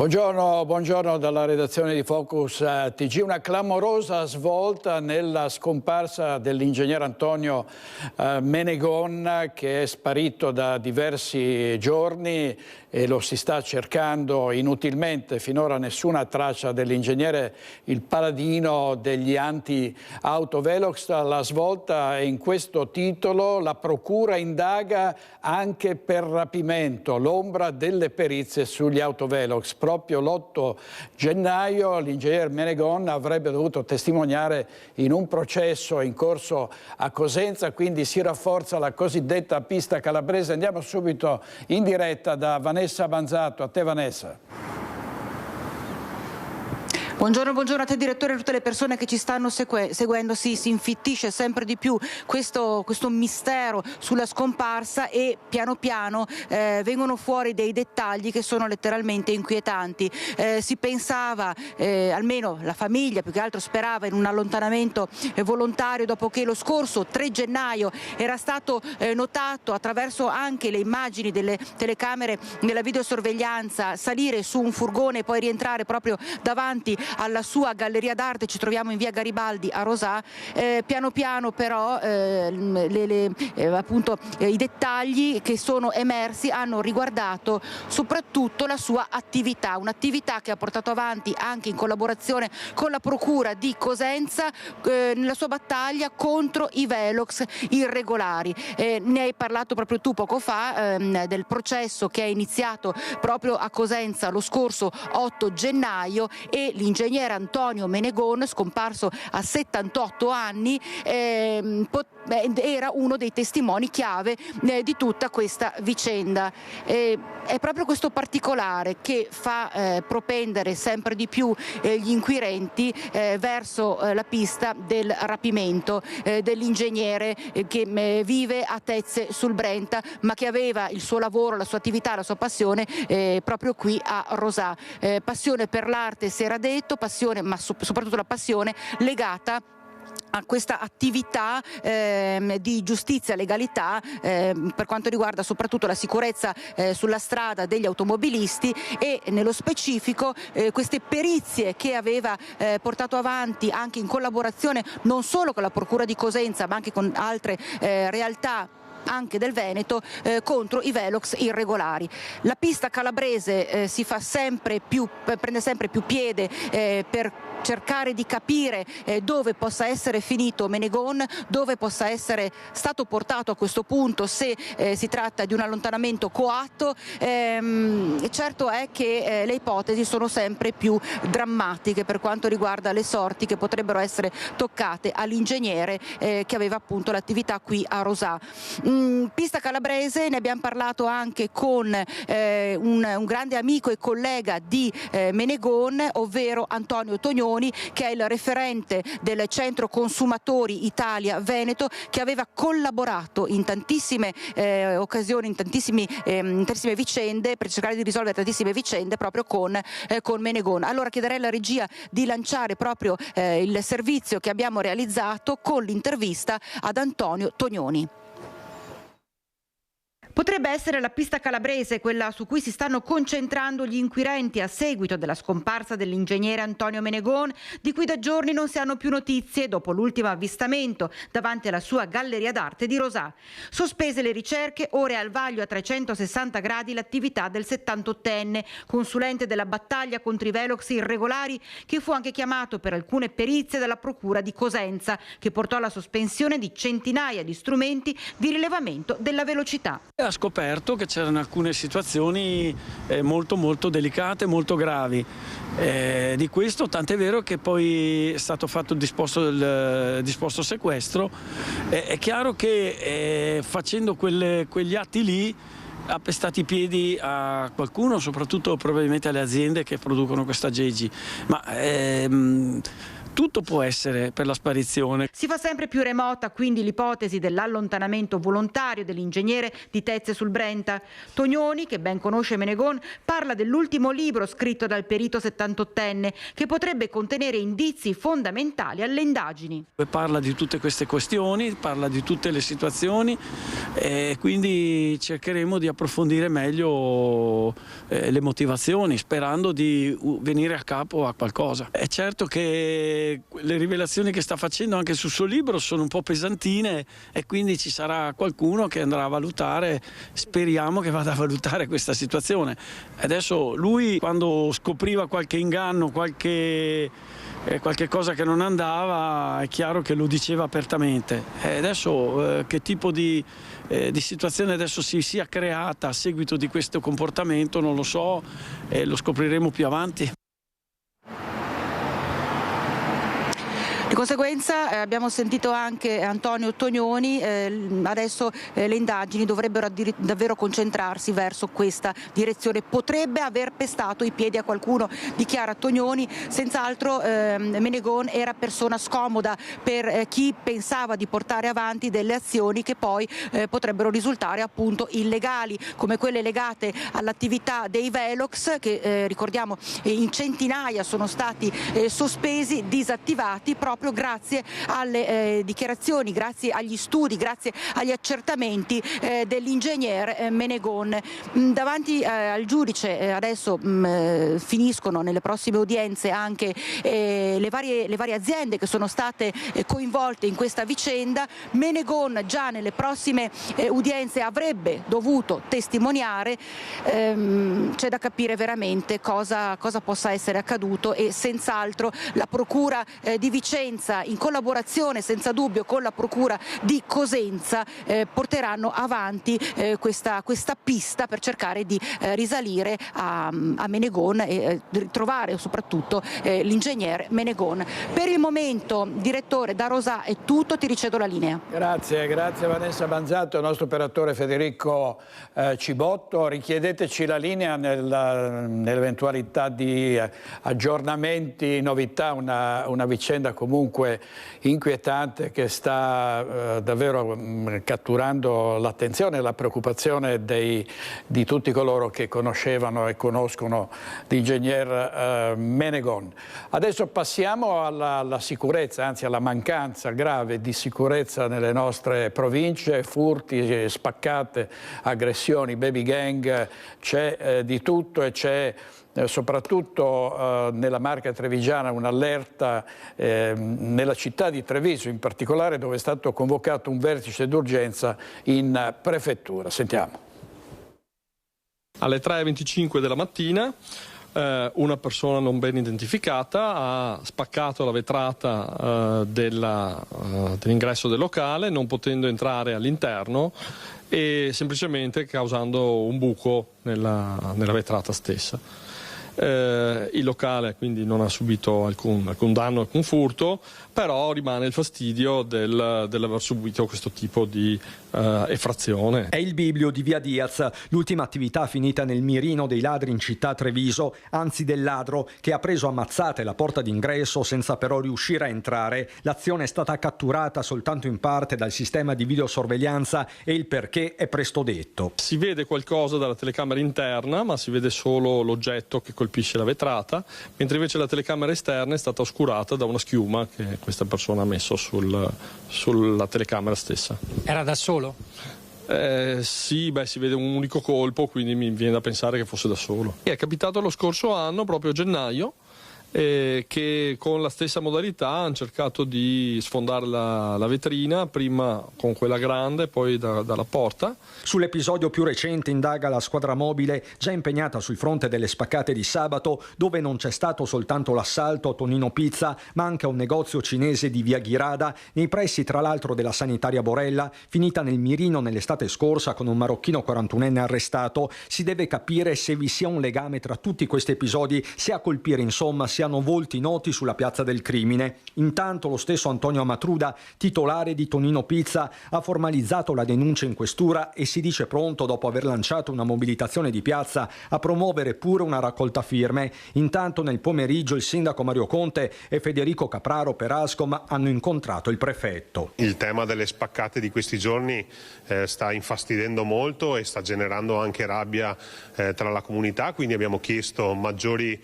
Buongiorno, buongiorno dalla redazione di Focus TG. Una clamorosa svolta nella scomparsa dell'ingegnere Antonio Menegon, che è sparito da diversi giorni e lo si sta cercando inutilmente. Finora nessuna traccia dell'ingegnere, il paladino degli anti-autovelox. La svolta è in questo titolo: la procura indaga anche per rapimento, l'ombra delle perizie sugli autovelox. Proprio l'8 gennaio l'ingegner Menegon avrebbe dovuto testimoniare in un processo in corso a Cosenza, quindi si rafforza la cosiddetta pista calabrese. Andiamo subito in diretta da Vanessa Banzato. A te, Vanessa. Buongiorno a te direttore e a tutte le persone che ci stanno seguendo. Sì, si infittisce sempre di più questo mistero sulla scomparsa e piano piano vengono fuori dei dettagli che sono letteralmente inquietanti. Si pensava, almeno la famiglia più che altro sperava, in un allontanamento volontario, dopo che lo scorso 3 gennaio era stato notato attraverso anche le immagini delle telecamere della videosorveglianza salire su un furgone e poi rientrare proprio davanti alla sua galleria d'arte. Ci troviamo in via Garibaldi a Rosà. Piano piano però appunto i dettagli che sono emersi hanno riguardato soprattutto la sua attività, un'attività che ha portato avanti anche in collaborazione con la procura di Cosenza nella sua battaglia contro i velox irregolari. Ne hai parlato proprio tu poco fa del processo che è iniziato proprio a Cosenza lo scorso 8 gennaio e l'ingegnere Antonio Menegon, scomparso a 78 anni, era uno dei testimoni chiave di tutta questa vicenda. È proprio questo particolare che fa propendere sempre di più gli inquirenti verso la pista del rapimento dell'ingegnere che vive a Tezze sul Brenta, ma che aveva il suo lavoro, la sua attività, la sua passione proprio qui a Rosà. Passione per l'arte, si era detto, passione, ma soprattutto la passione legata a questa attività di giustizia e legalità per quanto riguarda soprattutto la sicurezza sulla strada degli automobilisti e nello specifico queste perizie che aveva portato avanti anche in collaborazione non solo con la Procura di Cosenza ma anche con altre realtà anche del Veneto contro i velox irregolari. La pista calabrese prende sempre più piede per cercare di capire dove possa essere finito Menegon, dove possa essere stato portato a questo punto, se si tratta di un allontanamento coatto. Certo è che le ipotesi sono sempre più drammatiche per quanto riguarda le sorti che potrebbero essere toccate all'ingegnere che aveva appunto l'attività qui a Rosà. Pista calabrese, ne abbiamo parlato anche con un grande amico e collega di Menegon, ovvero Antonio Tognoni, che è il referente del Centro Consumatori Italia Veneto, che aveva collaborato in tantissime occasioni, in tantissime vicende, per cercare di risolvere tantissime vicende proprio con Menegon. Allora chiederei alla regia di lanciare proprio il servizio che abbiamo realizzato con l'intervista ad Antonio Tognoni. Potrebbe essere la pista calabrese quella su cui si stanno concentrando gli inquirenti a seguito della scomparsa dell'ingegnere Antonio Menegon, di cui da giorni non si hanno più notizie dopo l'ultimo avvistamento davanti alla sua galleria d'arte di Rosà. Sospese le ricerche, ora è al vaglio a 360 gradi l'attività del 78enne, consulente della battaglia contro i velox irregolari, che fu anche chiamato per alcune perizie dalla Procura di Cosenza, che portò alla sospensione di centinaia di strumenti di rilevamento della velocità. Ha scoperto che c'erano alcune situazioni molto delicate, molto gravi. Di questo tant'è vero che poi è stato fatto il disposto sequestro. È chiaro che facendo quegli atti lì ha pestato i piedi a qualcuno, soprattutto probabilmente alle aziende che producono questa GG. Ma tutto può essere per la sparizione. Si fa sempre più remota quindi l'ipotesi dell'allontanamento volontario dell'ingegnere di Tezze sul Brenta. Tognoni, che ben conosce Menegon, parla dell'ultimo libro scritto dal perito 78enne che potrebbe contenere indizi fondamentali alle indagini. Parla di tutte queste questioni, parla di tutte le situazioni e quindi cercheremo di approfondire meglio le motivazioni, sperando di venire a capo a qualcosa. È certo che le rivelazioni che sta facendo anche sul suo libro sono un po' pesantine e quindi ci sarà qualcuno che andrà a valutare, speriamo che vada a valutare questa situazione. Adesso lui, quando scopriva qualche inganno, qualche cosa che non andava, è chiaro che lo diceva apertamente. E adesso che tipo di situazione adesso si sia creata a seguito di questo comportamento non lo so, lo scopriremo più avanti. Di conseguenza abbiamo sentito anche Antonio Tognoni, adesso le indagini dovrebbero davvero concentrarsi verso questa direzione. Potrebbe aver pestato i piedi a qualcuno, dichiara Tognoni, senz'altro Menegon era persona scomoda per chi pensava di portare avanti delle azioni che poi potrebbero risultare appunto illegali, come quelle legate all'attività dei Velox che ricordiamo in centinaia sono stati sospesi, disattivati proprio grazie alle dichiarazioni, grazie agli studi, grazie agli accertamenti dell'ingegner Menegon. Davanti al giudice adesso finiscono nelle prossime udienze anche le varie aziende che sono state coinvolte in questa vicenda. Menegon già nelle prossime udienze avrebbe dovuto testimoniare, c'è da capire veramente cosa possa essere accaduto e senz'altro la procura di Vicenza in collaborazione senza dubbio con la procura di Cosenza porteranno avanti questa pista per cercare di risalire a Menegon e ritrovare soprattutto l'ingegnere Menegon. Per il momento, direttore, da Rosà è tutto, ti ricevo la linea. Grazie Vanessa Banzato, il nostro operatore Federico Cibotto. Richiedeteci la linea nell'eventualità di aggiornamenti, novità, una vicenda comunque inquietante che sta davvero catturando l'attenzione e la preoccupazione di tutti coloro che conoscevano e conoscono l'ingegner Menegon. Adesso passiamo alla sicurezza, anzi alla mancanza grave di sicurezza nelle nostre province, furti, spaccate, aggressioni, baby gang, c'è di tutto e c'è soprattutto nella Marca trevigiana un'allerta nella città di Treviso in particolare, dove è stato convocato un vertice d'urgenza in prefettura. Sentiamo. Alle 3:25 della mattina una persona non ben identificata ha spaccato la vetrata dell'ingresso del locale, non potendo entrare all'interno e semplicemente causando un buco nella vetrata stessa. Il locale quindi non ha subito alcun danno, alcun furto, però rimane il fastidio dell'aver subito questo tipo di effrazione. È il Biblio di Via Diaz, l'ultima attività finita nel mirino dei ladri in città Treviso, anzi del ladro che ha preso a mazzate la porta d'ingresso senza però riuscire a entrare. L'azione è stata catturata soltanto in parte dal sistema di videosorveglianza e il perché è presto detto. Si vede qualcosa dalla telecamera interna, ma si vede solo l'oggetto che colpisce la vetrata, mentre invece la telecamera esterna è stata oscurata da una schiuma che questa persona ha messo sulla telecamera stessa. Era da solo? Sì, si vede un unico colpo, quindi mi viene da pensare che fosse da solo. È capitato lo scorso anno, proprio a gennaio, che con la stessa modalità hanno cercato di sfondare la vetrina, prima con quella grande, poi dalla porta. Sull'episodio più recente indaga la squadra mobile già impegnata sul fronte delle spaccate di sabato, dove non c'è stato soltanto l'assalto a Tonino Pizza, ma anche a un negozio cinese di Via Ghirada, nei pressi tra l'altro della sanitaria Borella, finita nel mirino nell'estate scorsa con un marocchino 41enne arrestato. Si deve capire se vi sia un legame tra tutti questi episodi, se a colpire insomma sia siano volti noti sulla piazza del crimine. Intanto lo stesso Antonio Amatruda, titolare di Tonino Pizza, ha formalizzato la denuncia in questura e si dice pronto, dopo aver lanciato una mobilitazione di piazza, a promuovere pure una raccolta firme. Intanto nel pomeriggio il sindaco Mario Conte e Federico Capraro per Ascom hanno incontrato il prefetto. Il tema delle spaccate di questi giorni sta infastidendo molto e sta generando anche rabbia tra la comunità, quindi abbiamo chiesto maggiori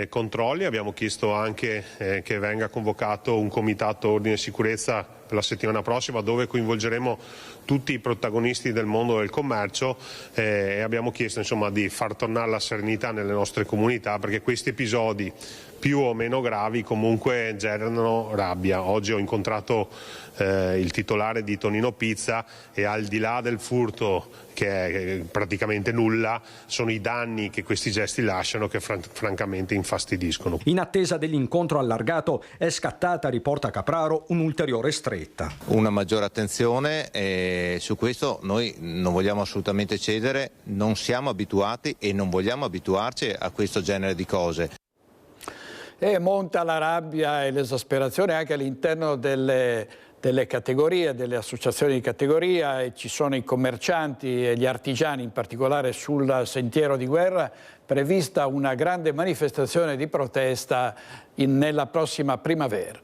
controlli, abbiamo chiesto anche che venga convocato un comitato ordine e sicurezza per la settimana prossima, dove coinvolgeremo tutti i protagonisti del mondo del commercio e abbiamo chiesto insomma di far tornare la serenità nelle nostre comunità, perché questi episodi più o meno gravi comunque generano rabbia. Oggi ho incontrato il titolare di Tonino Pizza e al di là del furto, che è praticamente nulla, sono i danni che questi gesti lasciano che francamente infastidiscono. In attesa dell'incontro allargato è scattata, riporta Capraro, un'ulteriore stretta. Una maggiore attenzione e su questo noi non vogliamo assolutamente cedere, non siamo abituati e non vogliamo abituarci a questo genere di cose. E monta la rabbia e l'esasperazione anche all'interno delle categorie, delle associazioni di categoria, e ci sono i commercianti e gli artigiani, in particolare sul Sentiero di Guerra, prevista una grande manifestazione di protesta nella prossima primavera.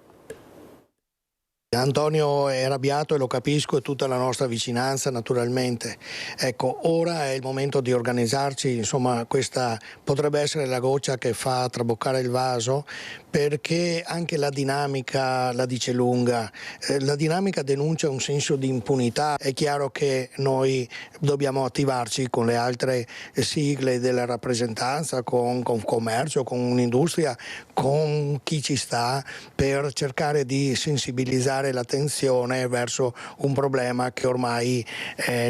Antonio è arrabbiato e lo capisco, e tutta la nostra vicinanza naturalmente. Ecco, ora è il momento di organizzarci, insomma questa potrebbe essere la goccia che fa traboccare il vaso, perché anche la dinamica la dice lunga, la dinamica denuncia un senso di impunità. È chiaro che noi dobbiamo attivarci con le altre sigle della rappresentanza, con commercio, con un'industria, con chi ci sta, per cercare di sensibilizzare l'attenzione verso un problema che ormai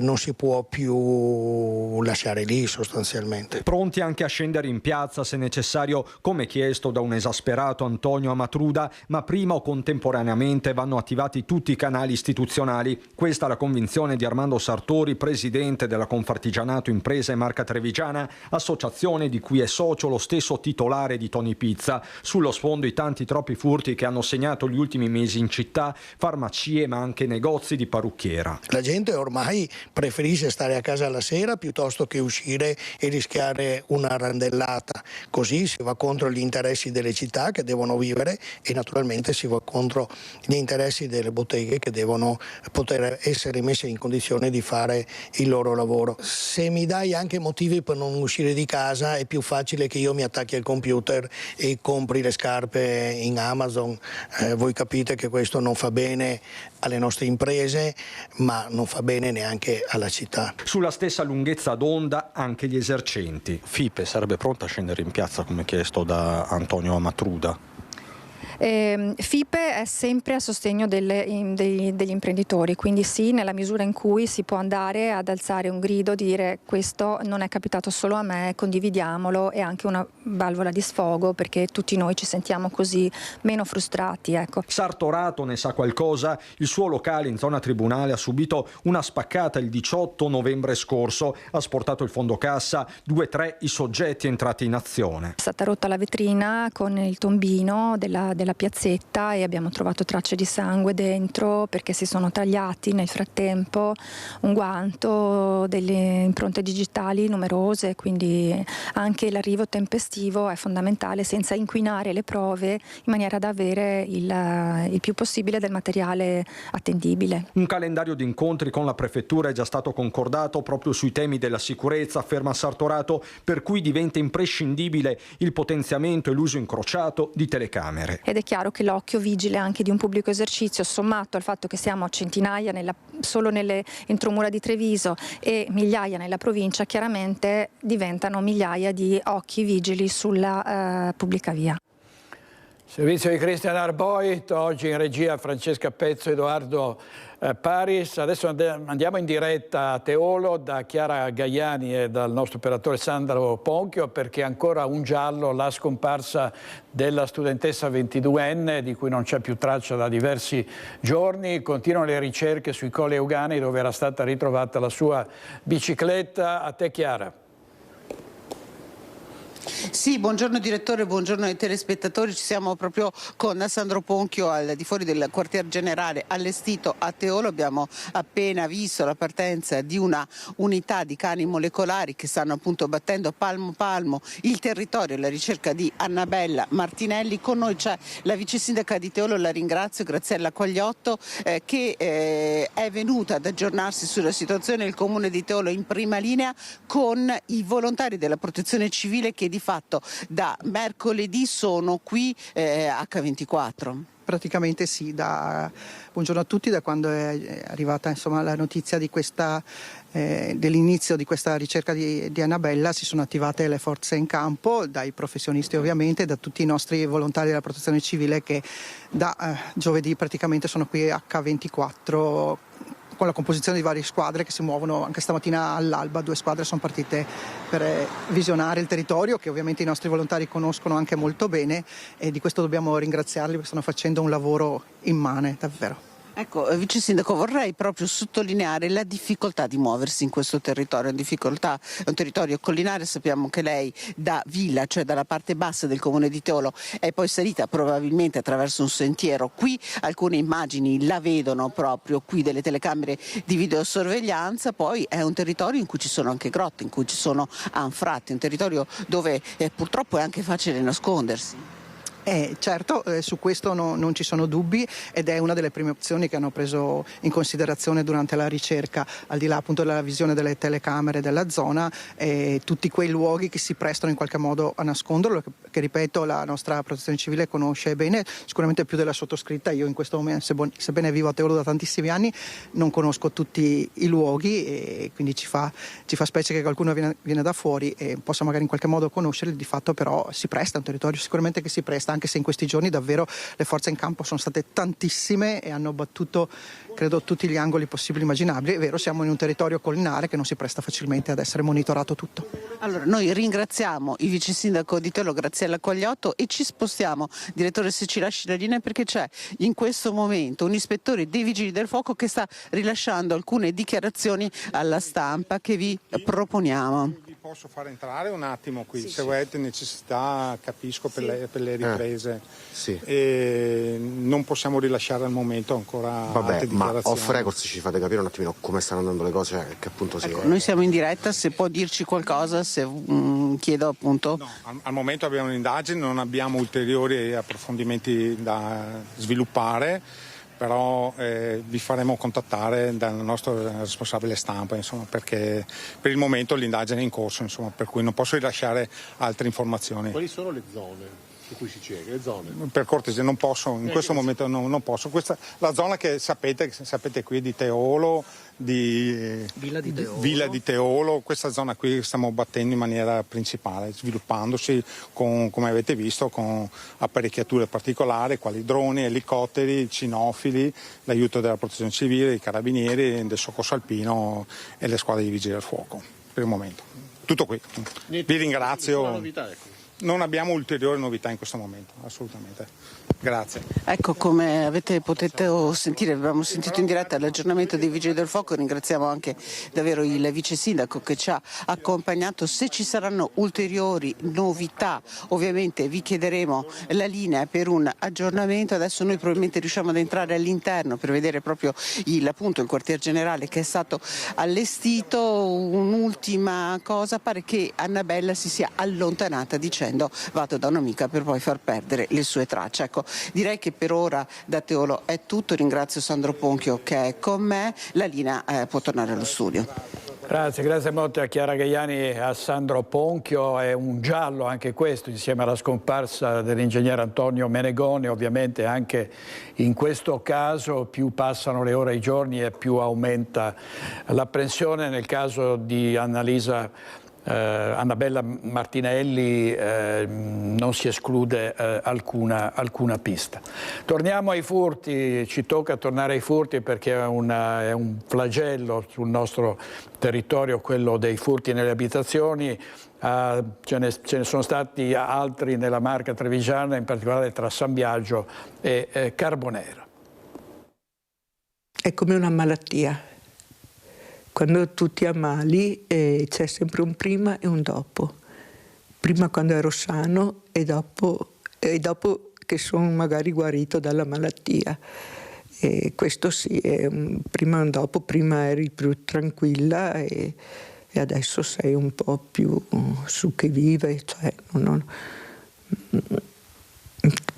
non si può più lasciare lì sostanzialmente. Pronti anche a scendere in piazza se necessario, come chiesto da un esasperato Antonio Amatruda, ma prima o contemporaneamente vanno attivati tutti i canali istituzionali. Questa è la convinzione di Armando Sartori, presidente della Confartigianato Imprese Marca Trevigiana, associazione di cui è socio lo stesso titolare di Tony Pizza. Sullo sfondo i tanti troppi furti che hanno segnato gli ultimi mesi in città, farmacie ma anche negozi di parrucchiera. La gente ormai preferisce stare a casa la sera piuttosto che uscire e rischiare una randellata, così si va contro gli interessi delle città che devono vivere e naturalmente si va contro gli interessi delle botteghe che devono poter essere messe in condizione di fare il loro lavoro. Se mi dai anche motivi per non uscire di casa, è più facile che io mi attacchi al computer e compri le scarpe in Amazon. Voi capite che questo non fa bene alle nostre imprese, ma non fa bene neanche alla città. Sulla stessa lunghezza d'onda anche gli esercenti. FIPE sarebbe pronta a scendere in piazza come chiesto da Antonio Amatruda? FIPE è sempre a sostegno degli imprenditori, quindi sì, nella misura in cui si può andare ad alzare un grido, dire questo non è capitato solo a me, condividiamolo, è anche una valvola di sfogo perché tutti noi ci sentiamo così meno frustrati. Ecco. Sartorato ne sa qualcosa, il suo locale in zona Tribunale ha subito una spaccata il 18 novembre scorso, ha sportato il fondo cassa, 2-3 i soggetti entrati in azione. È stata rotta la vetrina con il tombino della piazzetta e abbiamo trovato tracce di sangue dentro perché si sono tagliati nel frattempo, un guanto, delle impronte digitali numerose, quindi anche l'arrivo tempestivo è fondamentale senza inquinare le prove in maniera da avere il più possibile del materiale attendibile. Un calendario di incontri con la prefettura è già stato concordato proprio sui temi della sicurezza, afferma Sartorato, per cui diventa imprescindibile il potenziamento e l'uso incrociato di telecamere. Ed è chiaro che l'occhio vigile anche di un pubblico esercizio, sommato al fatto che siamo a centinaia solo nelle entromura di Treviso e migliaia nella provincia, chiaramente diventano migliaia di occhi vigili sulla pubblica via. Servizio di Cristian Arboit, oggi in regia Francesca Pezzo, Edoardo Paris. Adesso andiamo in diretta a Teolo da Chiara Gaiani e dal nostro operatore Sandro Ponchio, perché ancora un giallo, la scomparsa della studentessa 22enne di cui non c'è più traccia da diversi giorni. Continuano le ricerche sui Colli Euganei dove era stata ritrovata la sua bicicletta. A te Chiara. Sì, buongiorno direttore, buongiorno ai telespettatori. Ci siamo proprio con Sandro Ponchio al di fuori del quartier generale allestito a Teolo. Abbiamo appena visto la partenza di una unità di cani molecolari che stanno appunto battendo palmo palmo il territorio alla ricerca di Annabella Martinelli. Con noi c'è la vice sindaca di Teolo, la ringrazio, Graziella Quagliotto, che è venuta ad aggiornarsi sulla situazione del comune di Teolo in prima linea con i volontari della protezione civile che di fatto da mercoledì sono qui H24. Praticamente sì, buongiorno a tutti, da quando è arrivata la notizia di dell'inizio di questa ricerca di Annabella si sono attivate le forze in campo, dai professionisti ovviamente, da tutti i nostri volontari della protezione civile che da giovedì praticamente sono qui H24 con la composizione di varie squadre che si muovono. Anche stamattina all'alba 2 squadre sono partite per visionare il territorio, che ovviamente i nostri volontari conoscono anche molto bene, e di questo dobbiamo ringraziarli perché stanno facendo un lavoro immane, davvero. Ecco, vice sindaco, vorrei proprio sottolineare la difficoltà di muoversi in questo territorio. È un territorio collinare, sappiamo che lei da Villa, cioè dalla parte bassa del comune di Teolo, è poi salita probabilmente attraverso un sentiero. Qui alcune immagini la vedono proprio qui, delle telecamere di videosorveglianza. Poi è un territorio in cui ci sono anche grotte, in cui ci sono anfratti, un territorio dove purtroppo è anche facile nascondersi. Certo, su questo non ci sono dubbi, ed è una delle prime opzioni che hanno preso in considerazione durante la ricerca, al di là appunto della visione delle telecamere della zona, tutti quei luoghi che si prestano in qualche modo a nasconderlo, che ripeto la nostra protezione civile conosce bene, sicuramente più della sottoscritta. Io in questo momento, sebbene vivo a Teolo da tantissimi anni, non conosco tutti i luoghi, e quindi ci fa specie che qualcuno viene da fuori e possa magari in qualche modo conoscerli. Di fatto però si presta, è un territorio sicuramente che si presta, anche se in questi giorni davvero le forze in campo sono state tantissime e hanno battuto credo tutti gli angoli possibili e immaginabili. È vero, siamo in un territorio collinare che non si presta facilmente ad essere monitorato tutto. Allora, noi ringraziamo il vice sindaco di Teolo, Graziella Quagliotto, e ci spostiamo, direttore, se ci lasci la linea, perché c'è in questo momento un ispettore dei Vigili del Fuoco che sta rilasciando alcune dichiarazioni alla stampa che vi proponiamo. Posso far entrare un attimo qui? Sì, se avete necessità, capisco, per le riprese. Sì. Non possiamo rilasciare al momento ancora altre dichiarazioni. Ma off record ci fate capire un attimino come stanno andando le cose, che appunto Noi siamo in diretta, se può dirci qualcosa, se chiedo appunto. No, al momento abbiamo un'indagine, non abbiamo ulteriori approfondimenti da sviluppare. Però vi faremo contattare dal nostro responsabile stampa, perché per il momento l'indagine è in corso, per cui non posso rilasciare altre informazioni. Quali sono le zone su cui si cerca? Le zone? Per cortesia non posso, in questo momento non posso. La zona che sapete qui di Teolo, di Villa di Teolo, questa zona qui stiamo battendo in maniera principale, sviluppandosi come avete visto, con apparecchiature particolari quali droni, elicotteri, cinofili, l'aiuto della protezione civile, i carabinieri, del soccorso alpino e le squadre di vigili del fuoco. Per il momento tutto qui. Vi ringrazio. Non abbiamo ulteriori novità in questo momento, assolutamente. Grazie. Ecco, come avete potuto sentire, abbiamo sentito in diretta l'aggiornamento dei Vigili del Fuoco. Ringraziamo anche davvero il vice sindaco che ci ha accompagnato. Se ci saranno ulteriori novità, ovviamente vi chiederemo la linea per un aggiornamento. Adesso noi probabilmente riusciamo ad entrare all'interno per vedere proprio il quartier generale che è stato allestito. Un'ultima cosa, pare che Annabella si sia allontanata dicendo vado da un'amica per poi far perdere le sue tracce. Ecco, direi che per ora da Teolo è tutto. Ringrazio Sandro Ponchio che è con me. La linea può tornare allo studio. Grazie molto a Chiara Gaiani e a Sandro Ponchio. È un giallo anche questo, insieme alla scomparsa dell'ingegnere Antonio Menegoni. Ovviamente anche in questo caso più passano le ore e i giorni e più aumenta l'apprensione. Nel caso di Annabella Martinelli non si esclude alcuna pista. Torniamo ai furti, ci tocca tornare ai furti perché è un flagello sul nostro territorio quello dei furti nelle abitazioni. Ce ne sono stati altri nella Marca trevigiana, in particolare tra San Biagio e Carbonera. È come una malattia. Quando tu ti ammali c'è sempre un prima e un dopo. prima quando ero sano e dopo che sono magari guarito dalla malattia. E questo sì, è prima e dopo. Prima eri più tranquilla e adesso sei un po' più su che vive, cioè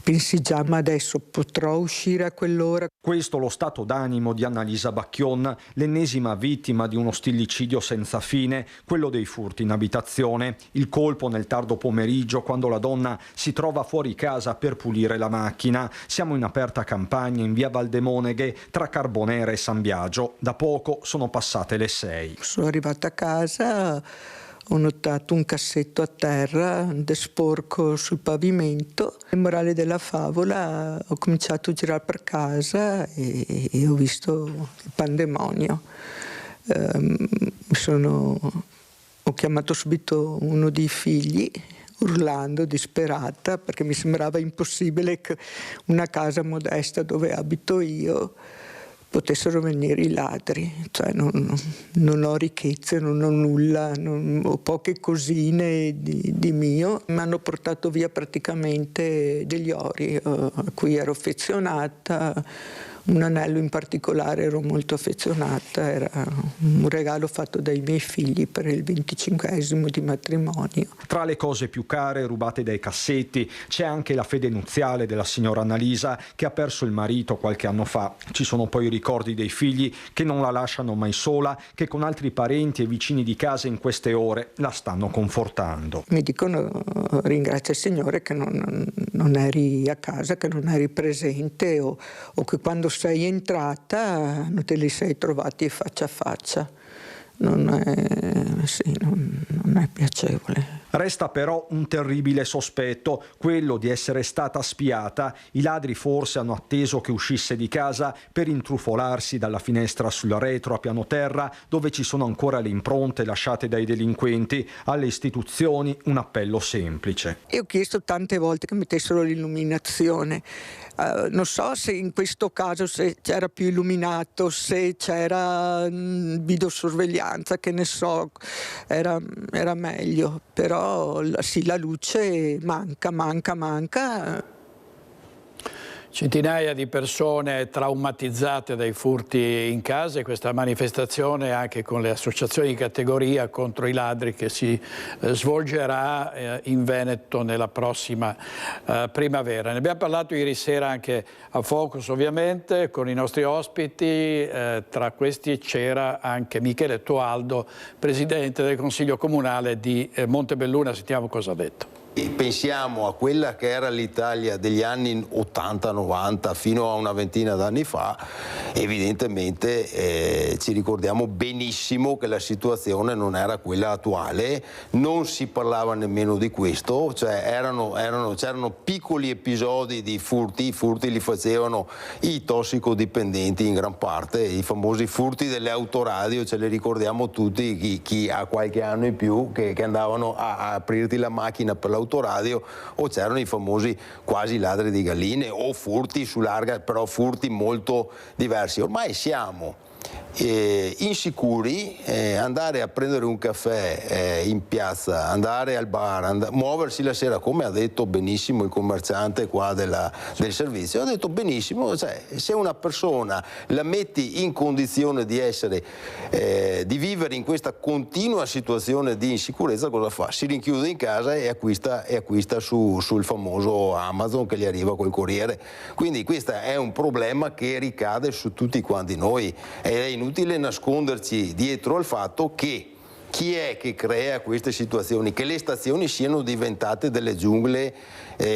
pensi già, ma adesso potrò uscire a quell'ora. Questo lo stato d'animo di Annalisa Bacchion, l'ennesima vittima di uno stillicidio senza fine, quello dei furti in abitazione. Il colpo nel tardo pomeriggio, quando la donna si trova fuori casa per pulire la macchina. Siamo in aperta campagna in via Valdemoneghe, tra Carbonera e San Biagio. Da poco sono passate le 6. Sono arrivata a casa, ho notato un cassetto a terra, sporco sul pavimento. Il morale della favola, ho cominciato a girare per casa e ho visto il pandemonio. Ho chiamato subito uno dei figli, urlando, disperata, perché mi sembrava impossibile che una casa modesta dove abito io potessero venire i ladri. Cioè non ho ricchezze, non ho nulla, ho poche cosine di mio. Mi hanno portato via praticamente degli ori a cui ero affezionata. Un anello in particolare ero molto affezionata, era un regalo fatto dai miei figli per il 25esimo di matrimonio. Tra le cose più care rubate dai cassetti c'è anche la fede nuziale della signora Annalisa, che ha perso il marito qualche anno fa. Ci sono poi i ricordi dei figli che non la lasciano mai sola, che con altri parenti e vicini di casa in queste ore la stanno confortando. Mi dicono: ringrazia il Signore che non eri a casa, che non eri presente, o che quando sei entrata non te li sei trovati faccia a faccia. Non è piacevole. Resta però un terribile sospetto, quello di essere stata spiata. I ladri forse hanno atteso che uscisse di casa per intrufolarsi dalla finestra sul retro a piano terra, dove ci sono ancora le impronte lasciate dai delinquenti. Alle istituzioni un appello semplice. Io ho chiesto tante volte che mettessero l'illuminazione. Non so se in questo caso se c'era più illuminato, se c'era videosorveglianza, che ne so, era meglio, però sì, la luce manca. Centinaia di persone traumatizzate dai furti in casa, e questa manifestazione anche con le associazioni di categoria contro i ladri che si svolgerà in Veneto nella prossima primavera. Ne abbiamo parlato ieri sera anche a Focus, ovviamente, con i nostri ospiti. Tra questi c'era anche Michele Toaldo, presidente del Consiglio Comunale di Montebelluna. Sentiamo cosa ha detto. Pensiamo a quella che era l'Italia degli anni 80-90 fino a una ventina d'anni fa, evidentemente ci ricordiamo benissimo che la situazione non era quella attuale, non si parlava nemmeno di questo, cioè c'erano piccoli episodi di furti. I furti li facevano i tossicodipendenti in gran parte, i famosi furti delle autoradio, ce li ricordiamo tutti, chi ha qualche anno in più, che andavano a aprirti la macchina per l'autoradio, o c'erano i famosi quasi ladri di galline o furti su larga, però furti molto diversi. Ormai siamo insicuri, andare a prendere un caffè in piazza, andare al bar, muoversi la sera, come ha detto benissimo il commerciante qua del servizio, ha detto benissimo, cioè, se una persona la metti in condizione di vivere in questa continua situazione di insicurezza, cosa fa? Si rinchiude in casa e acquista sul famoso Amazon che gli arriva col corriere. Quindi questo è un problema che ricade su tutti quanti noi. Ed è inutile nasconderci dietro al fatto che chi è che crea queste situazioni, che le stazioni siano diventate delle giungle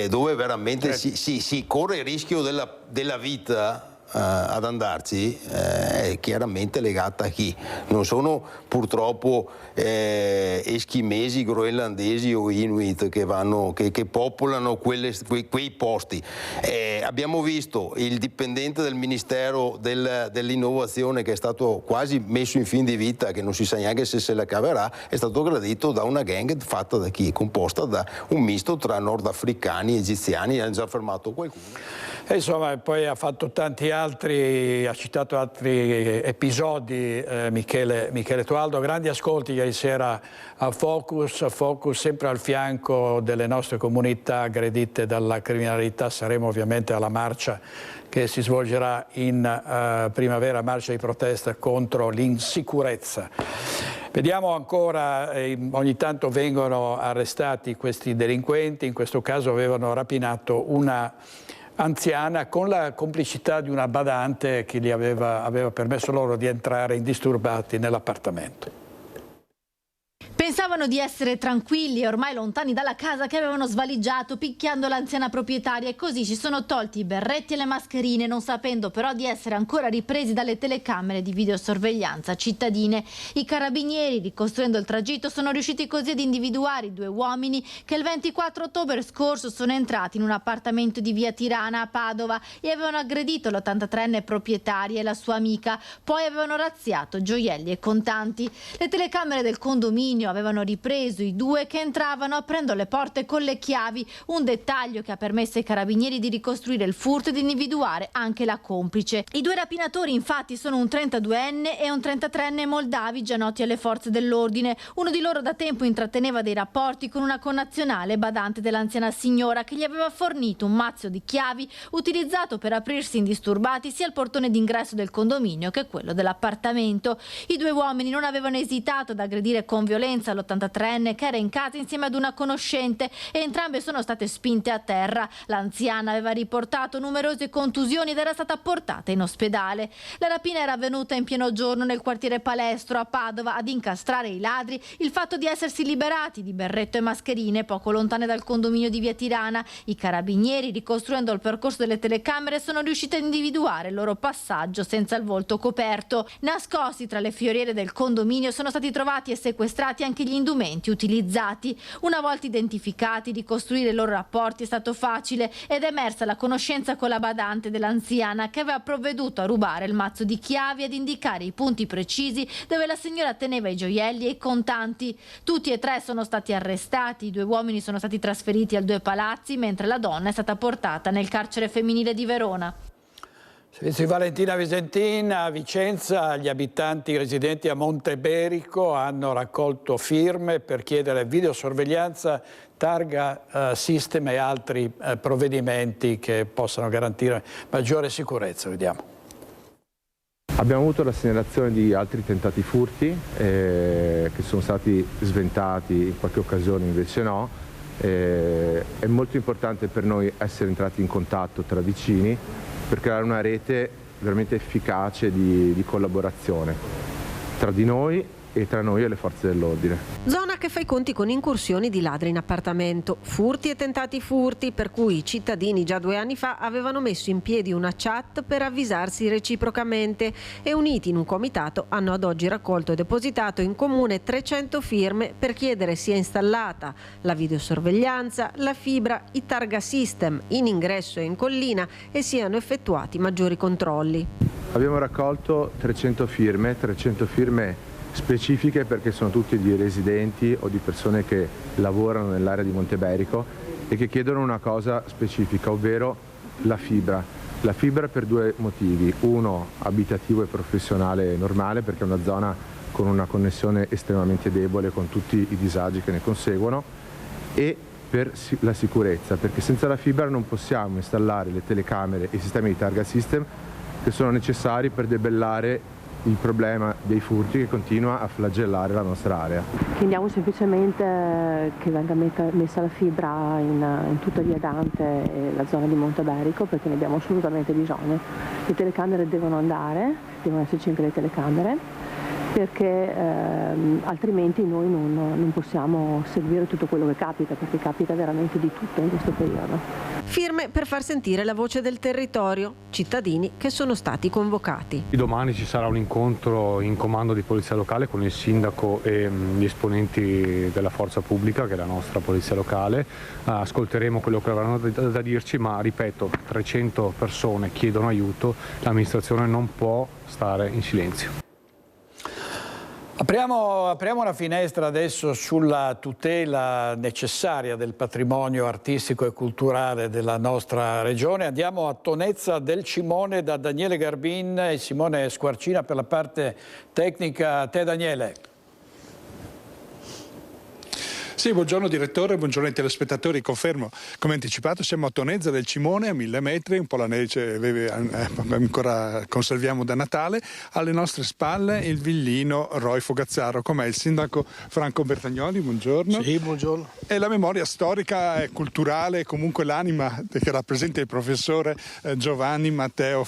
dove veramente si corre il rischio della vita ad andarci, è chiaramente legata a chi? Non sono purtroppo eschimesi, groenlandesi o inuit che popolano quei posti. Abbiamo visto il dipendente del Ministero dell'Innovazione, che è stato quasi messo in fin di vita, che non si sa neanche se la caverà, è stato aggredito da una gang fatta da chi? Composta da un misto tra nordafricani e egiziani. Hanno già fermato qualcuno. E insomma, poi ha fatto tanti altri ha citato altri episodi Michele Tualdo, grandi ascolti ieri sera a Focus sempre al fianco delle nostre comunità aggredite dalla criminalità. Saremo ovviamente alla marcia che si svolgerà in primavera, marcia di protesta contro l'insicurezza. Vediamo ancora, ogni tanto vengono arrestati questi delinquenti, in questo caso avevano rapinato una anziana con la complicità di una badante che gli aveva permesso loro di entrare indisturbati nell'appartamento. Pensavano di essere tranquilli e ormai lontani dalla casa che avevano svaligiato picchiando l'anziana proprietaria e così si sono tolti i berretti e le mascherine, non sapendo però di essere ancora ripresi dalle telecamere di videosorveglianza cittadine. I carabinieri, ricostruendo il tragitto, sono riusciti così ad individuare i due uomini che il 24 ottobre scorso sono entrati in un appartamento di via Tirana a Padova e avevano aggredito l'83enne proprietaria e la sua amica, poi avevano razziato gioielli e contanti. Le telecamere del condominio avevano ripreso i due che entravano aprendo le porte con le chiavi, un dettaglio che ha permesso ai carabinieri di ricostruire il furto e di individuare anche la complice. I due rapinatori infatti sono un 32enne e un 33enne moldavi già noti alle forze dell'ordine. Uno di loro da tempo intratteneva dei rapporti con una connazionale badante dell'anziana signora che gli aveva fornito un mazzo di chiavi utilizzato per aprirsi indisturbati sia il portone d'ingresso del condominio che quello dell'appartamento. I due uomini non avevano esitato ad aggredire con violenza l'83enne che era in casa insieme ad una conoscente e entrambe sono state spinte a terra. L'anziana aveva riportato numerose contusioni ed era stata portata in ospedale. La rapina era avvenuta in pieno giorno nel quartiere Palestro a Padova. Ad incastrare i ladri il fatto di essersi liberati di berretto e mascherine poco lontane dal condominio di via Tirana. I carabinieri, ricostruendo il percorso delle telecamere, sono riusciti a individuare il loro passaggio senza il volto coperto. Nascosti tra le fioriere del condominio sono stati trovati e sequestrati anche gli indumenti utilizzati. Una volta identificati, ricostruire i loro rapporti è stato facile ed è emersa la conoscenza con la badante dell'anziana che aveva provveduto a rubare il mazzo di chiavi e ad indicare i punti precisi dove la signora teneva i gioielli e i contanti. Tutti e tre sono stati arrestati, i due uomini sono stati trasferiti al Due Palazzi mentre la donna è stata portata nel carcere femminile di Verona. Servizio di Valentina Visentin. A Vicenza gli abitanti residenti a Monteberico hanno raccolto firme per chiedere videosorveglianza, targa system e altri provvedimenti che possano garantire maggiore sicurezza. Vediamo. Abbiamo avuto la segnalazione di altri tentati furti che sono stati sventati, in qualche occasione invece no. È molto importante per noi essere entrati in contatto tra vicini per creare una rete veramente efficace di collaborazione tra di noi e tra noi e le forze dell'ordine. Zona che fa i conti con incursioni di ladri in appartamento, furti e tentati furti, per cui i cittadini già 2 anni fa avevano messo in piedi una chat per avvisarsi reciprocamente e uniti in un comitato hanno ad oggi raccolto e depositato in comune 300 firme per chiedere sia installata la videosorveglianza, la fibra, i targa system in ingresso e in collina e siano effettuati maggiori controlli. Abbiamo raccolto 300 firme specifiche perché sono tutti di residenti o di persone che lavorano nell'area di Monteberico e che chiedono una cosa specifica, ovvero la fibra. La fibra per 2 motivi: uno, abitativo e professionale normale, perché è una zona con una connessione estremamente debole con tutti i disagi che ne conseguono, e per la sicurezza, perché senza la fibra non possiamo installare le telecamere e i sistemi di targa system che sono necessari per debellare il problema dei furti che continua a flagellare la nostra area. Chiediamo semplicemente che venga messa la fibra in tutta via Dante e la zona di Monteberico, perché ne abbiamo assolutamente bisogno. Le telecamere devono andare, devono esserci anche le telecamere, perché altrimenti noi non possiamo seguire tutto quello che capita, perché capita veramente di tutto in questo periodo. Firme per far sentire la voce del territorio, cittadini che sono stati convocati. Domani ci sarà un incontro in comando di polizia locale con il sindaco e gli esponenti della forza pubblica, che è la nostra polizia locale. Ascolteremo quello che avranno da dirci, ma ripeto, 300 persone chiedono aiuto, l'amministrazione non può stare in silenzio. Apriamo una finestra adesso sulla tutela necessaria del patrimonio artistico e culturale della nostra regione. Andiamo a Tonezza del Cimone da Daniele Garbin e Simone Squarcina per la parte tecnica. A te, Daniele. Sì, buongiorno direttore, buongiorno ai telespettatori, confermo, come anticipato siamo a Tonezza del Cimone, a 1000 metri, un po' la neve ancora conserviamo da Natale, alle nostre spalle il villino Roy Fogazzaro, com'è il sindaco Franco Bertagnoli, buongiorno. Sì, buongiorno. E la memoria storica e culturale, comunque l'anima che rappresenta il professore Giovanni Matteo,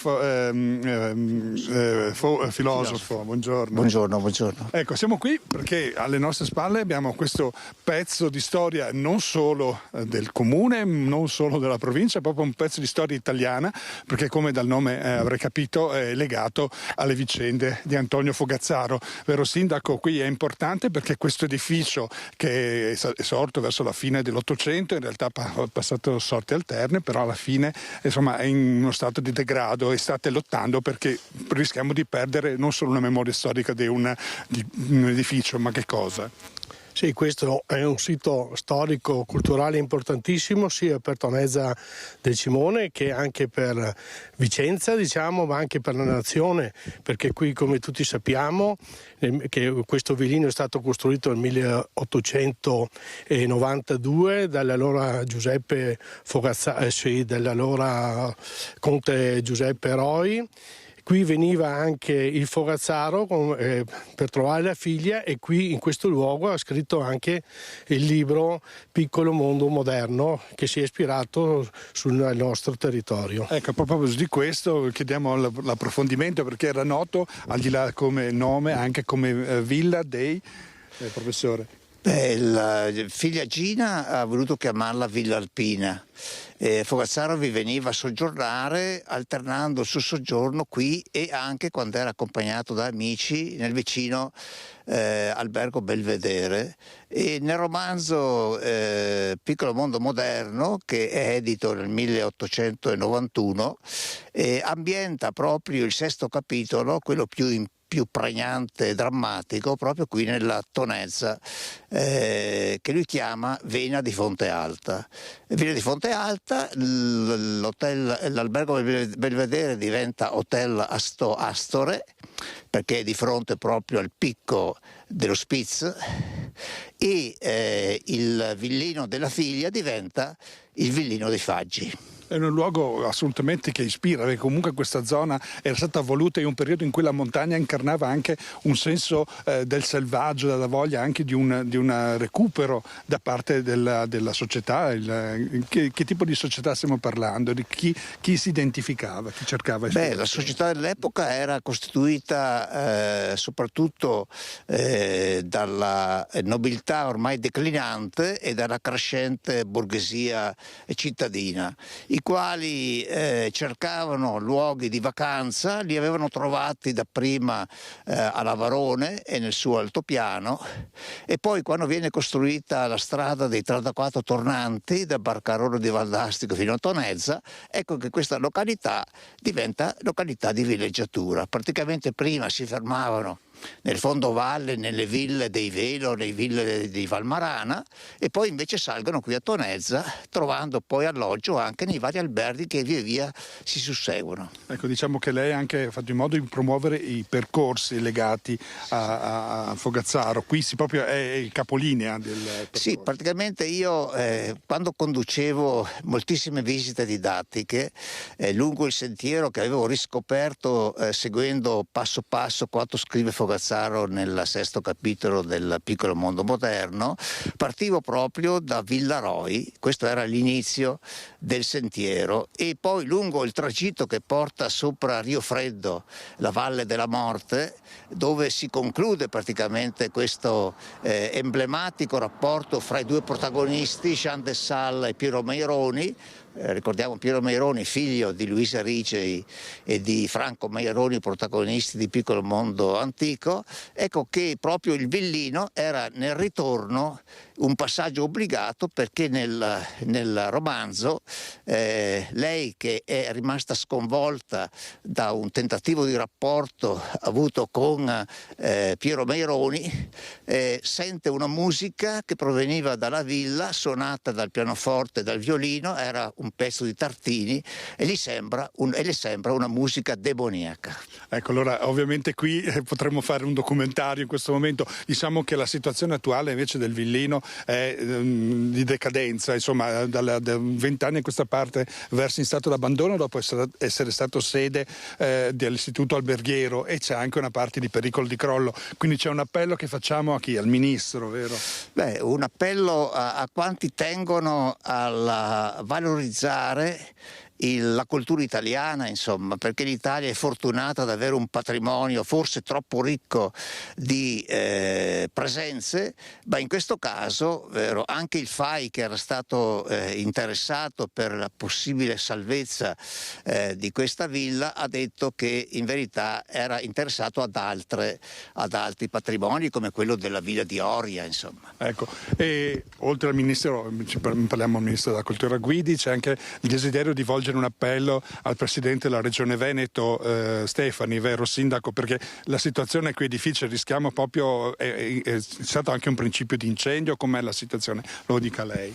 filosofo, buongiorno. Buongiorno. Ecco, siamo qui perché alle nostre spalle abbiamo questo pezzo di storia non solo del comune, non solo della provincia, proprio un pezzo di storia italiana, perché come dal nome avrei capito è legato alle vicende di Antonio Fogazzaro. Vero sindaco, qui è importante perché questo edificio che è sorto verso la fine dell'Ottocento, in realtà ha passato sorti alterne, però alla fine insomma è in uno stato di degrado e state lottando perché rischiamo di perdere non solo una memoria storica di un edificio, ma che cosa? Sì, questo è un sito storico culturale importantissimo sia per Tonezza del Cimone che anche per Vicenza, diciamo, ma anche per la nazione, perché qui, come tutti sappiamo, che questo villino è stato costruito nel 1892 dall'allora Giuseppe Fogazzaro, dall'allora conte Giuseppe Roy. Qui veniva anche il Fogazzaro per trovare la figlia e qui in questo luogo ha scritto anche il libro Piccolo mondo moderno che si è ispirato sul nostro territorio. Ecco, proprio di questo chiediamo l'approfondimento perché era noto, al di là come nome, anche come villa dei professore. La figlia Gina ha voluto chiamarla Villa Alpina. Fogazzaro vi veniva a soggiornare alternando il suo soggiorno qui e anche quando era accompagnato da amici nel vicino albergo Belvedere. E nel romanzo Piccolo mondo moderno, che è edito nel 1891, ambienta proprio il sesto capitolo, quello più pregnante e drammatico, proprio qui nella Tonezza, che lui chiama Vena di Fonte Alta. Vena di Fonte Alta, l'albergo Belvedere diventa Hotel Astore, perché è di fronte proprio al picco dello Spitz, e il villino della figlia diventa il villino dei Faggi. È un luogo assolutamente che ispira, perché comunque questa zona era stata voluta in un periodo in cui la montagna incarnava anche un senso del selvaggio, della voglia anche di un recupero da parte della società. Che tipo di società stiamo parlando? Di chi si identificava, chi cercava? La società dell'epoca era costituita soprattutto dalla nobiltà ormai declinante e dalla crescente borghesia cittadina, i quali cercavano luoghi di vacanza, li avevano trovati dapprima a Lavarone e nel suo altopiano, e poi quando viene costruita la strada dei 34 tornanti da Barcarolo di Valdastico fino a Tonezza, ecco che questa località diventa località di villeggiatura. Praticamente prima si fermavano nel fondovalle, nelle ville dei Velo, nelle ville di Valmarana, e poi invece salgono qui a Tonezza, trovando poi alloggio anche nei vari alberghi che via via si susseguono. Ecco, diciamo che lei ha anche fatto in modo di promuovere i percorsi legati a Fogazzaro. Qui proprio è il capolinea del percorso. Sì, praticamente io quando conducevo moltissime visite didattiche lungo il sentiero che avevo riscoperto seguendo passo passo quanto scrive Fogazzaro nel sesto capitolo del Piccolo mondo moderno, partivo proprio da Villa Roy, questo era l'inizio del sentiero, e poi lungo il tragitto che porta sopra Rio Freddo, la Valle della Morte, dove si conclude praticamente questo emblematico rapporto fra i due protagonisti, Jean de Sales e Piero Meironi. ricordiamo Piero Meironi, figlio di Luisa Ricci e di Franco Meironi, protagonisti di Piccolo Mondo Antico, ecco che proprio il villino era nel ritorno un passaggio obbligato, perché nel romanzo lei, che è rimasta sconvolta da un tentativo di rapporto avuto con Piero Meironi, sente una musica che proveniva dalla villa, suonata dal pianoforte e dal violino, era un pezzo di Tartini, e le sembra una musica demoniaca. Ecco, allora ovviamente qui potremmo fare un documentario in questo momento. Diciamo che la situazione attuale invece del villino è di decadenza, insomma da 20 anni a questa parte versa in stato d'abbandono dopo essere stato sede dell'istituto alberghiero, e c'è anche una parte di pericolo di crollo. Quindi c'è un appello che facciamo a chi? Al ministro, vero? Beh, un appello a quanti tengono a valorizzare la cultura italiana, insomma, perché l'Italia è fortunata ad avere un patrimonio forse troppo ricco di presenze, ma in questo caso, vero, anche il FAI, che era stato interessato per la possibile salvezza di questa villa, ha detto che in verità era interessato ad altri patrimoni, come quello della villa di Oria, insomma. Ecco, e oltre al ministro, parliamo al ministro della cultura Guidi, c'è anche il desiderio di volgere un appello al presidente della regione Veneto, Stefani, vero sindaco, perché la situazione qui è difficile, rischiamo proprio, è stato anche un principio di incendio. Com'è la situazione? Lo dica lei.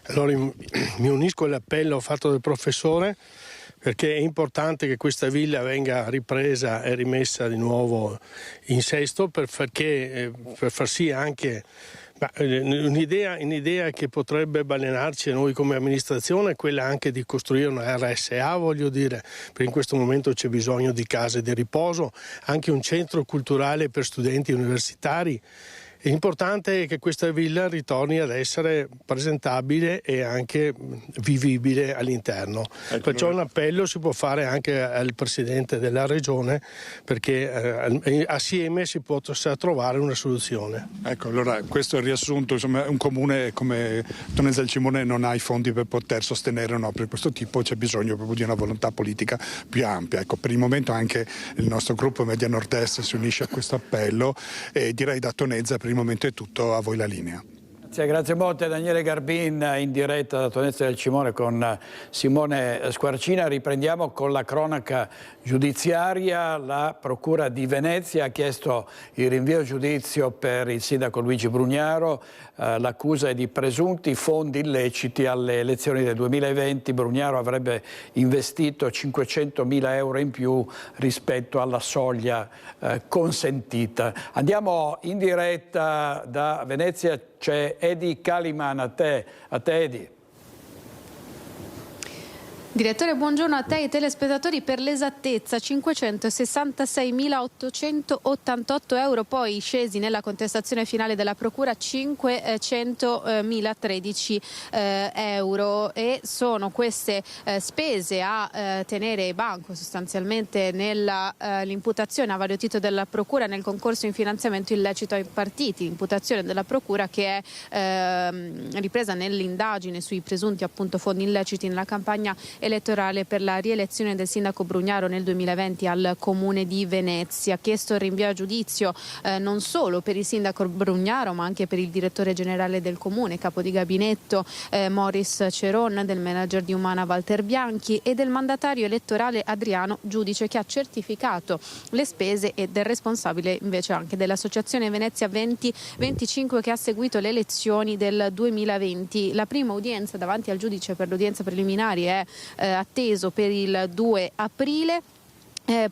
Allora mi unisco all'appello fatto dal professore, perché è importante che questa villa venga ripresa e rimessa di nuovo in sesto, per far sì anche un'idea che potrebbe balenarci a noi come amministrazione è quella anche di costruire una RSA, voglio dire, perché in questo momento c'è bisogno di case di riposo, anche un centro culturale per studenti universitari. È importante che questa villa ritorni ad essere presentabile e anche vivibile all'interno. Perciò un appello si può fare anche al Presidente della Regione, perché assieme si possa trovare una soluzione. Ecco, allora questo è il riassunto. Insomma, un comune come Tonezza del Cimone non ha i fondi per poter sostenere un'opera di questo tipo, c'è bisogno proprio di una volontà politica più ampia. Ecco, per il momento anche il nostro gruppo Media Nord-Est si unisce a questo appello, e direi da Tonezza per il momento è tutto, a voi la linea. Grazie molte. Daniele Garbin in diretta da Tonezza del Cimone con Simone Squarcina. Riprendiamo con la cronaca giudiziaria. La Procura di Venezia ha chiesto il rinvio a giudizio per il sindaco Luigi Brugnaro. L'accusa è di presunti fondi illeciti alle elezioni del 2020. Brugnaro avrebbe investito 500.000 euro in più rispetto alla soglia consentita. Andiamo in diretta da Venezia. C'è Edi Caliman, a te Edi. Direttore, buongiorno a te e ai telespettatori. Per l'esattezza 566.888 euro, poi scesi nella contestazione finale della Procura 500.013 euro, e sono queste spese a tenere banco sostanzialmente nell'imputazione a vario titolo della Procura nel concorso in finanziamento illecito ai partiti, imputazione della Procura che è ripresa nell'indagine sui presunti appunto fondi illeciti nella campagna elettorale per la rielezione del sindaco Brugnaro nel 2020 al Comune di Venezia. Ha chiesto il rinvio a giudizio non solo per il sindaco Brugnaro, ma anche per il direttore generale del Comune, capo di gabinetto Morris Ceron, del manager di Umana Walter Bianchi e del mandatario elettorale Adriano Giudice, che ha certificato le spese, e del responsabile invece anche dell'Associazione Venezia 2025 che ha seguito le elezioni del 2020. La prima udienza davanti al giudice per l'udienza preliminare è atteso per il 2 aprile.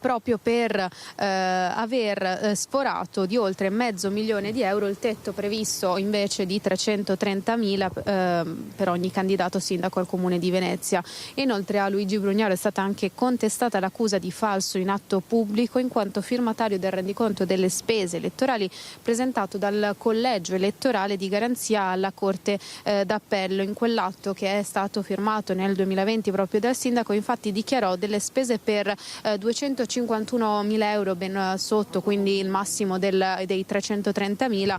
Proprio per aver sforato di oltre $500.000 di euro il tetto previsto invece di 330.000 per ogni candidato sindaco al Comune di Venezia. Inoltre a Luigi Brugnaro è stata anche contestata l'accusa di falso in atto pubblico in quanto firmatario del rendiconto delle spese elettorali presentato dal collegio elettorale di garanzia alla Corte d'Appello. In quell'atto, che è stato firmato nel 2020 proprio dal sindaco, infatti dichiarò delle spese per 200.000 251.000 euro, ben sotto quindi il massimo dei 330.000,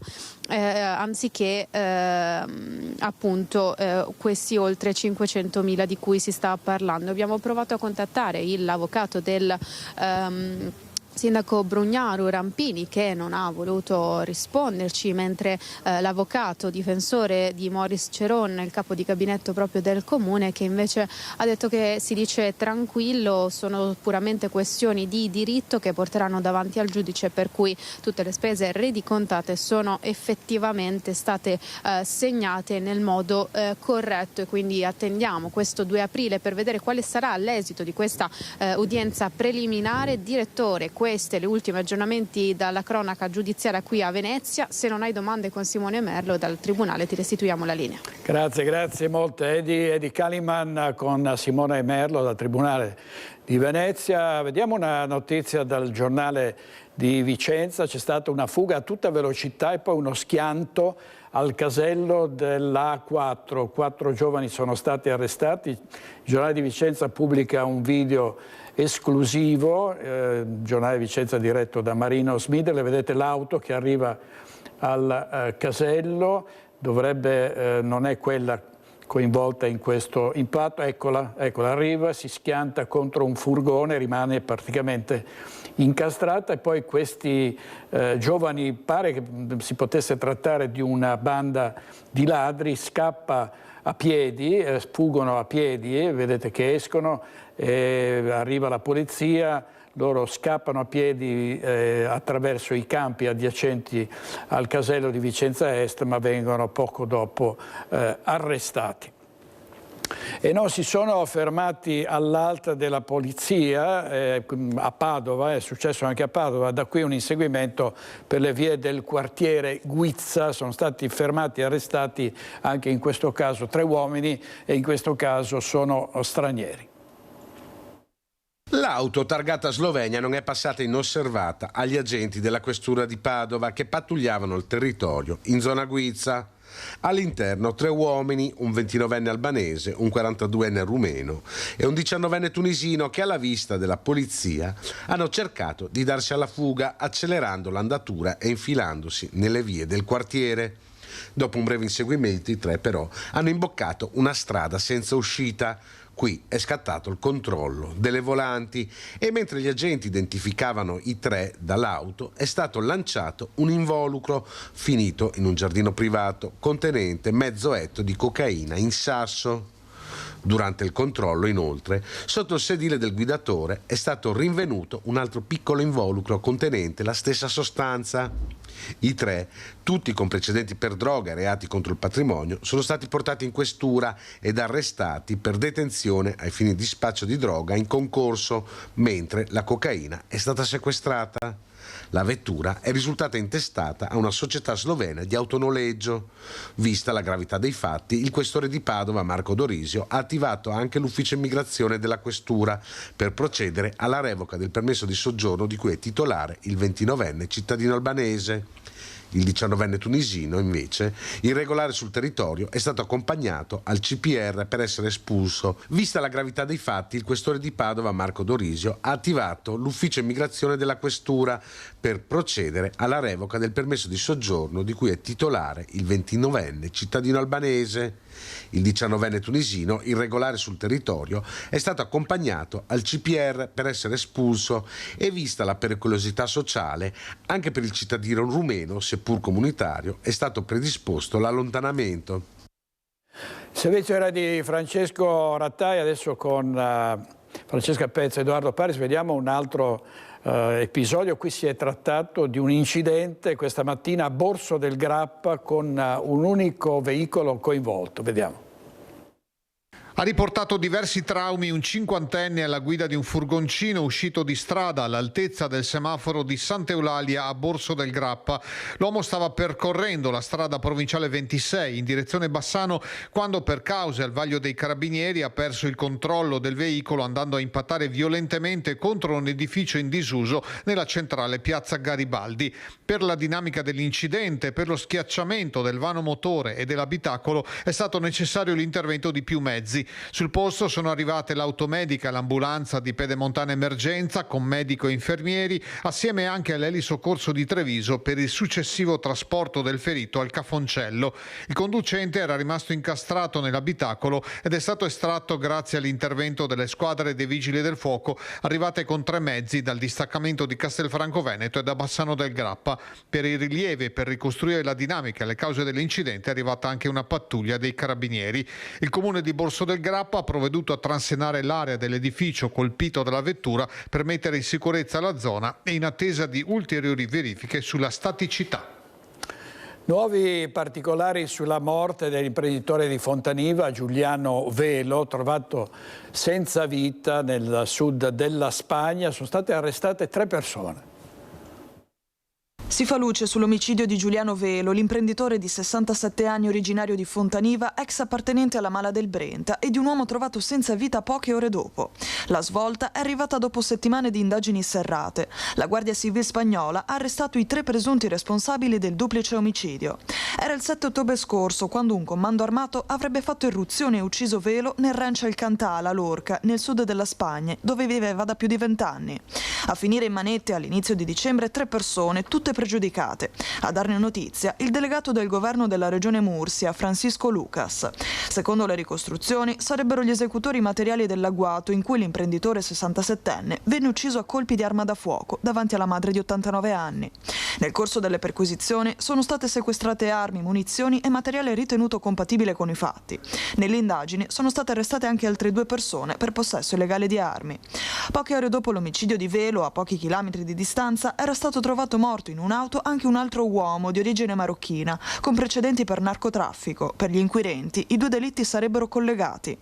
anziché appunto questi oltre 500.000 di cui si sta parlando. Abbiamo provato a contattare l'avvocato del sindaco Brugnaro, Rampini, che non ha voluto risponderci, mentre l'avvocato difensore di Maurice Ceron, il capo di gabinetto proprio del comune, che invece ha detto che si dice tranquillo, sono puramente questioni di diritto che porteranno davanti al giudice, per cui tutte le spese rendicontate sono effettivamente state segnate nel modo corretto, e quindi attendiamo questo 2 aprile per vedere quale sarà l'esito di questa udienza preliminare. Direttore, queste le ultime aggiornamenti dalla cronaca giudiziaria qui a Venezia. Se non hai domande con Simone Merlo dal Tribunale ti restituiamo la linea. Grazie molte. Edi Kaliman con Simone Merlo dal Tribunale di Venezia. Vediamo una notizia dal giornale di Vicenza. C'è stata una fuga a tutta velocità e poi uno schianto al casello dell'A4. 4 giovani sono stati arrestati. Il giornale di Vicenza pubblica un video esclusivo, giornale di Vicenza diretto da Marino Smidele. Vedete l'auto che arriva al casello, dovrebbe non è quella coinvolta in questo impatto, eccola, arriva, si schianta contro un furgone, rimane praticamente incastrata, e poi questi giovani, pare che si potesse trattare di una banda di ladri, scappa a piedi, sfuggono a piedi, vedete che escono, arriva la polizia, loro scappano a piedi attraverso i campi adiacenti al casello di Vicenza Est, ma vengono poco dopo arrestati. E non si sono fermati all'alta della polizia a Padova, è successo anche a Padova, da qui un inseguimento per le vie del quartiere Guizza. Sono stati fermati e arrestati anche in questo caso 3 uomini, e in questo caso sono stranieri. L'auto targata Slovenia non è passata inosservata agli agenti della questura di Padova che pattugliavano il territorio in zona Guizza. All'interno 3 uomini, un 29enne albanese, un 42enne rumeno e un 19enne tunisino che alla vista della polizia hanno cercato di darsi alla fuga accelerando l'andatura e infilandosi nelle vie del quartiere. Dopo un breve inseguimento i 3 però hanno imboccato una strada senza uscita. Qui è scattato il controllo delle volanti e mentre gli agenti identificavano i 3 dall'auto è stato lanciato un involucro finito in un giardino privato contenente mezzo etto di cocaina in sasso. Durante il controllo, inoltre, sotto il sedile del guidatore è stato rinvenuto un altro piccolo involucro contenente la stessa sostanza. I 3, tutti con precedenti per droga e reati contro il patrimonio, sono stati portati in questura ed arrestati per detenzione ai fini di spaccio di droga in concorso, mentre la cocaina è stata sequestrata. La vettura è risultata intestata a una società slovena di autonoleggio. Vista la gravità dei fatti, il questore di Padova, Marco Dorisio, ha attivato anche l'ufficio immigrazione della questura per procedere alla revoca del permesso di soggiorno di cui è titolare il 29enne cittadino albanese. Il 19enne tunisino, invece, irregolare sul territorio, è stato accompagnato al CPR per essere espulso. Vista la gravità dei fatti, il questore di Padova, Marco Dorisio, ha attivato l'ufficio immigrazione della questura per procedere alla revoca del permesso di soggiorno di cui è titolare il 29enne cittadino albanese. Il 19enne tunisino, irregolare sul territorio, è stato accompagnato al CPR per essere espulso e, vista la pericolosità sociale, anche per il cittadino rumeno, seppur comunitario, è stato predisposto l'allontanamento. Il servizio era di Francesco Rattai, adesso con Francesca Pezza e Edoardo Paris vediamo un altro episodio. Qui si è trattato di un incidente questa mattina a Borso del Grappa con un unico veicolo coinvolto. Vediamo. Ha riportato diversi traumi un 50enne alla guida di un furgoncino uscito di strada all'altezza del semaforo di Sant'Eulalia a Borso del Grappa. L'uomo stava percorrendo la strada provinciale 26 in direzione Bassano quando, per cause al vaglio dei carabinieri, ha perso il controllo del veicolo andando a impattare violentemente contro un edificio in disuso nella centrale piazza Garibaldi. Per la dinamica dell'incidente, per lo schiacciamento del vano motore e dell'abitacolo è stato necessario l'intervento di più mezzi. Sul posto sono arrivate l'automedica e l'ambulanza di Pedemontana Emergenza con medico e infermieri, assieme anche all'elisoccorso di Treviso per il successivo trasporto del ferito al Cafoncello. Il conducente era rimasto incastrato nell'abitacolo ed è stato estratto grazie all'intervento delle squadre dei Vigili del Fuoco arrivate con 3 mezzi dal distaccamento di Castelfranco Veneto e da Bassano del Grappa. Per i rilievi e per ricostruire la dinamica e le cause dell'incidente è arrivata anche una pattuglia dei carabinieri. Il comune di Borso del Grappa ha provveduto a transenare l'area dell'edificio colpito dalla vettura per mettere in sicurezza la zona e in attesa di ulteriori verifiche sulla staticità. Nuovi particolari sulla morte dell'imprenditore di Fontaniva, Giuliano Velo, trovato senza vita nel sud della Spagna. Sono state arrestate 3 persone. Si fa luce sull'omicidio di Giuliano Velo, l'imprenditore di 67 anni originario di Fontaniva, ex appartenente alla Mala del Brenta, e di un uomo trovato senza vita poche ore dopo. La svolta è arrivata dopo settimane di indagini serrate. La Guardia Civile spagnola ha arrestato i 3 presunti responsabili del duplice omicidio. Era il 7 ottobre scorso, quando un comando armato avrebbe fatto irruzione e ucciso Velo nel rancho El Cantà, a Lorca, nel sud della Spagna, dove viveva da più di 20 anni. A finire in manette all'inizio di dicembre 3 persone, tutte pregiudicate. A darne notizia il delegato del governo della regione Murcia, Francisco Lucas. Secondo le ricostruzioni sarebbero gli esecutori materiali dell'agguato in cui l'imprenditore 67enne venne ucciso a colpi di arma da fuoco davanti alla madre di 89 anni. Nel corso delle perquisizioni sono state sequestrate armi, munizioni e materiale ritenuto compatibile con i fatti. Nelle indagini sono state arrestate anche altre 2 persone per possesso illegale di armi. Poche ore dopo l'omicidio di Velo, a pochi chilometri di distanza, era stato trovato morto in un'auto anche un altro uomo di origine marocchina, con precedenti per narcotraffico. Per gli inquirenti i 2 delitti sarebbero collegati.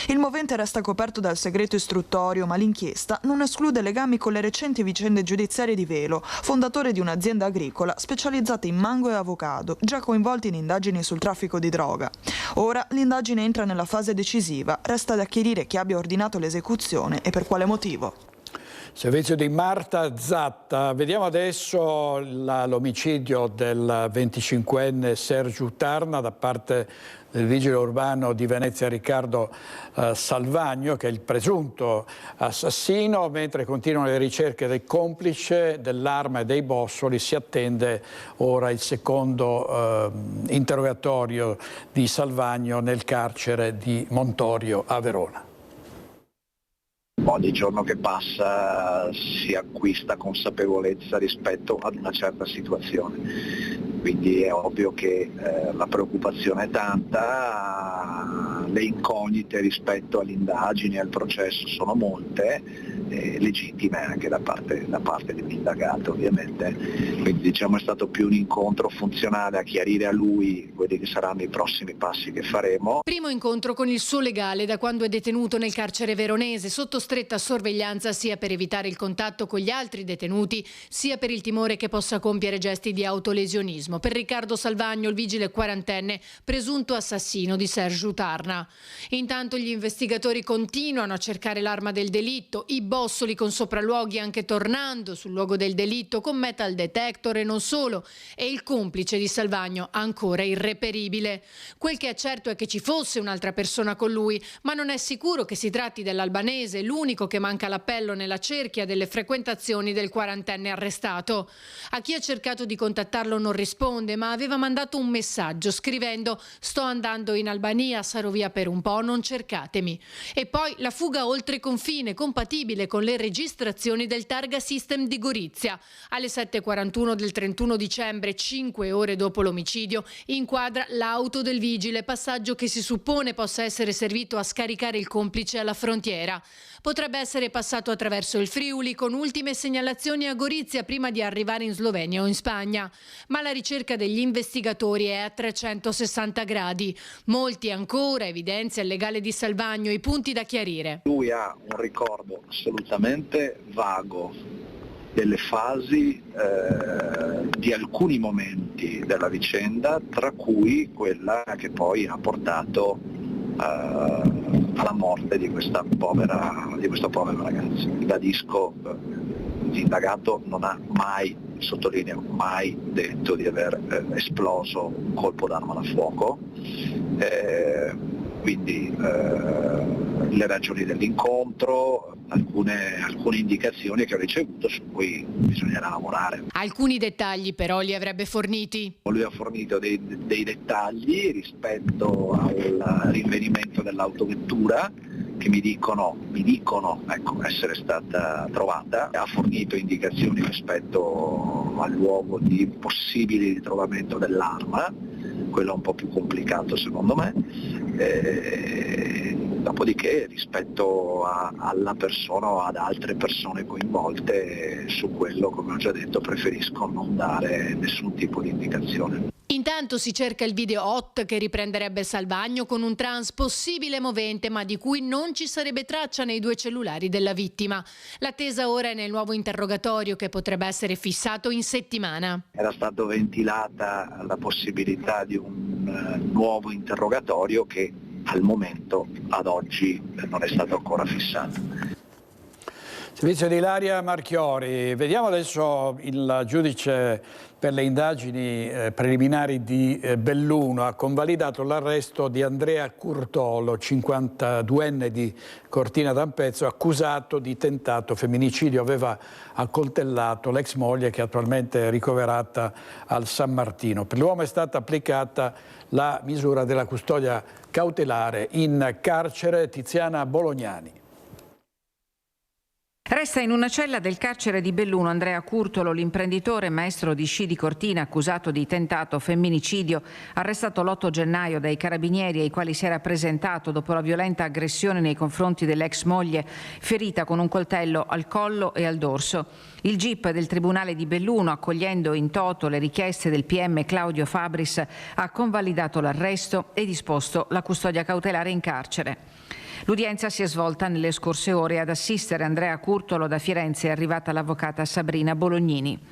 Il movente resta coperto dal segreto istruttorio, ma l'inchiesta non esclude legami con le recenti vicende giudiziarie di Velo, fondatore di un'azienda agricola specializzata in mango e avocado, già coinvolti in indagini sul traffico di droga. Ora l'indagine entra nella fase decisiva, resta da chiarire chi abbia ordinato l'esecuzione e per quale motivo. Servizio di Marta Zatta. Vediamo adesso l'omicidio del 25enne Sergiu Tarna da parte del vigile urbano di Venezia Riccardo Salvagno, che è il presunto assassino. Mentre continuano le ricerche del complice, dell'arma e dei bossoli, si attende ora il secondo interrogatorio di Salvagno nel carcere di Montorio a Verona. Ogni giorno che passa si acquista consapevolezza rispetto ad una certa situazione, quindi è ovvio che la preoccupazione è tanta, le incognite rispetto alle indagini e al processo sono molte, legittime anche da parte dell'indagato ovviamente, quindi diciamo è stato più un incontro funzionale a chiarire a lui quelli che saranno i prossimi passi che faremo. Primo incontro con il suo legale da quando è detenuto nel carcere veronese, sotto stretta sorveglianza sia per evitare il contatto con gli altri detenuti sia per il timore che possa compiere gesti di autolesionismo. Per Riccardo Salvagno, il vigile quarantenne, presunto assassino di Sergiu Tarna. Intanto gli investigatori continuano a cercare l'arma del delitto, i bossoli con sopralluoghi anche tornando sul luogo del delitto con metal detector e non solo, e il complice di Salvagno ancora irreperibile. Quel che è certo è che ci fosse un'altra persona con lui, ma non è sicuro che si tratti dell'albanese, l'unico che manca l'appello nella cerchia delle frequentazioni del quarantenne arrestato. A chi ha cercato di contattarlo non risponde, ma aveva mandato un messaggio scrivendo: «Sto andando in Albania, sarò via per un po', non cercatemi». E poi la fuga oltre confine, compatibile con le registrazioni del Targa System di Gorizia. Alle 7:41 del 31 dicembre, 5 ore dopo l'omicidio, inquadra l'auto del vigile, passaggio che si suppone possa essere servito a scaricare il complice alla frontiera. Potrebbe essere passato attraverso il Friuli con ultime segnalazioni a Gorizia prima di arrivare in Slovenia o in Spagna. Ma la ricerca degli investigatori è a 360 gradi. Molti ancora, evidenzia il legale di Salvagno, i punti da chiarire. Lui ha un ricordo assolutamente vago delle fasi di alcuni momenti della vicenda, tra cui quella che poi ha portato alla morte di questo povero ragazzo. Ribadisco, l'indagato non ha mai, sottolineo, mai detto di aver esploso un colpo d'arma da fuoco. quindi le ragioni dell'incontro, alcune indicazioni che ho ricevuto su cui bisognerà lavorare. Alcuni dettagli però li avrebbe forniti. Lui ha fornito dei dettagli rispetto al rinvenimento dell'autovettura che mi dicono essere stata trovata, ha fornito indicazioni rispetto al luogo di possibile ritrovamento dell'arma, quello è un po' più complicato secondo me, dopodiché rispetto alla persona o ad altre persone coinvolte, su quello, come ho già detto, preferisco non dare nessun tipo di indicazione. Intanto si cerca il video hot che riprenderebbe Salvagno con un trans possibile movente, ma di cui non ci sarebbe traccia nei 2 cellulari della vittima. L'attesa ora è nel nuovo interrogatorio che potrebbe essere fissato in settimana. Era stata ventilata la possibilità di un nuovo interrogatorio che al momento, ad oggi, non è stato ancora fissato. Servizio di Ilaria Marchiori. Vediamo adesso il giudice per le indagini preliminari di Belluno ha convalidato l'arresto di Andrea Curtolo, 52enne di Cortina d'Ampezzo, accusato di tentato femminicidio. Aveva accoltellato l'ex moglie che attualmente è ricoverata al San Martino. Per l'uomo è stata applicata la misura della custodia cautelare in carcere. Tiziana Bolognani. Resta in una cella del carcere di Belluno Andrea Curtolo, l'imprenditore maestro di sci di Cortina accusato di tentato femminicidio, arrestato l'8 gennaio dai carabinieri ai quali si era presentato dopo la violenta aggressione nei confronti dell'ex moglie, ferita con un coltello al collo e al dorso. Il GIP del Tribunale di Belluno, accogliendo in toto le richieste del PM Claudio Fabris, ha convalidato l'arresto e disposto la custodia cautelare in carcere. L'udienza si è svolta nelle scorse ore. Ad assistere Andrea Curtolo da Firenze è arrivata l'avvocata Sabrina Bolognini.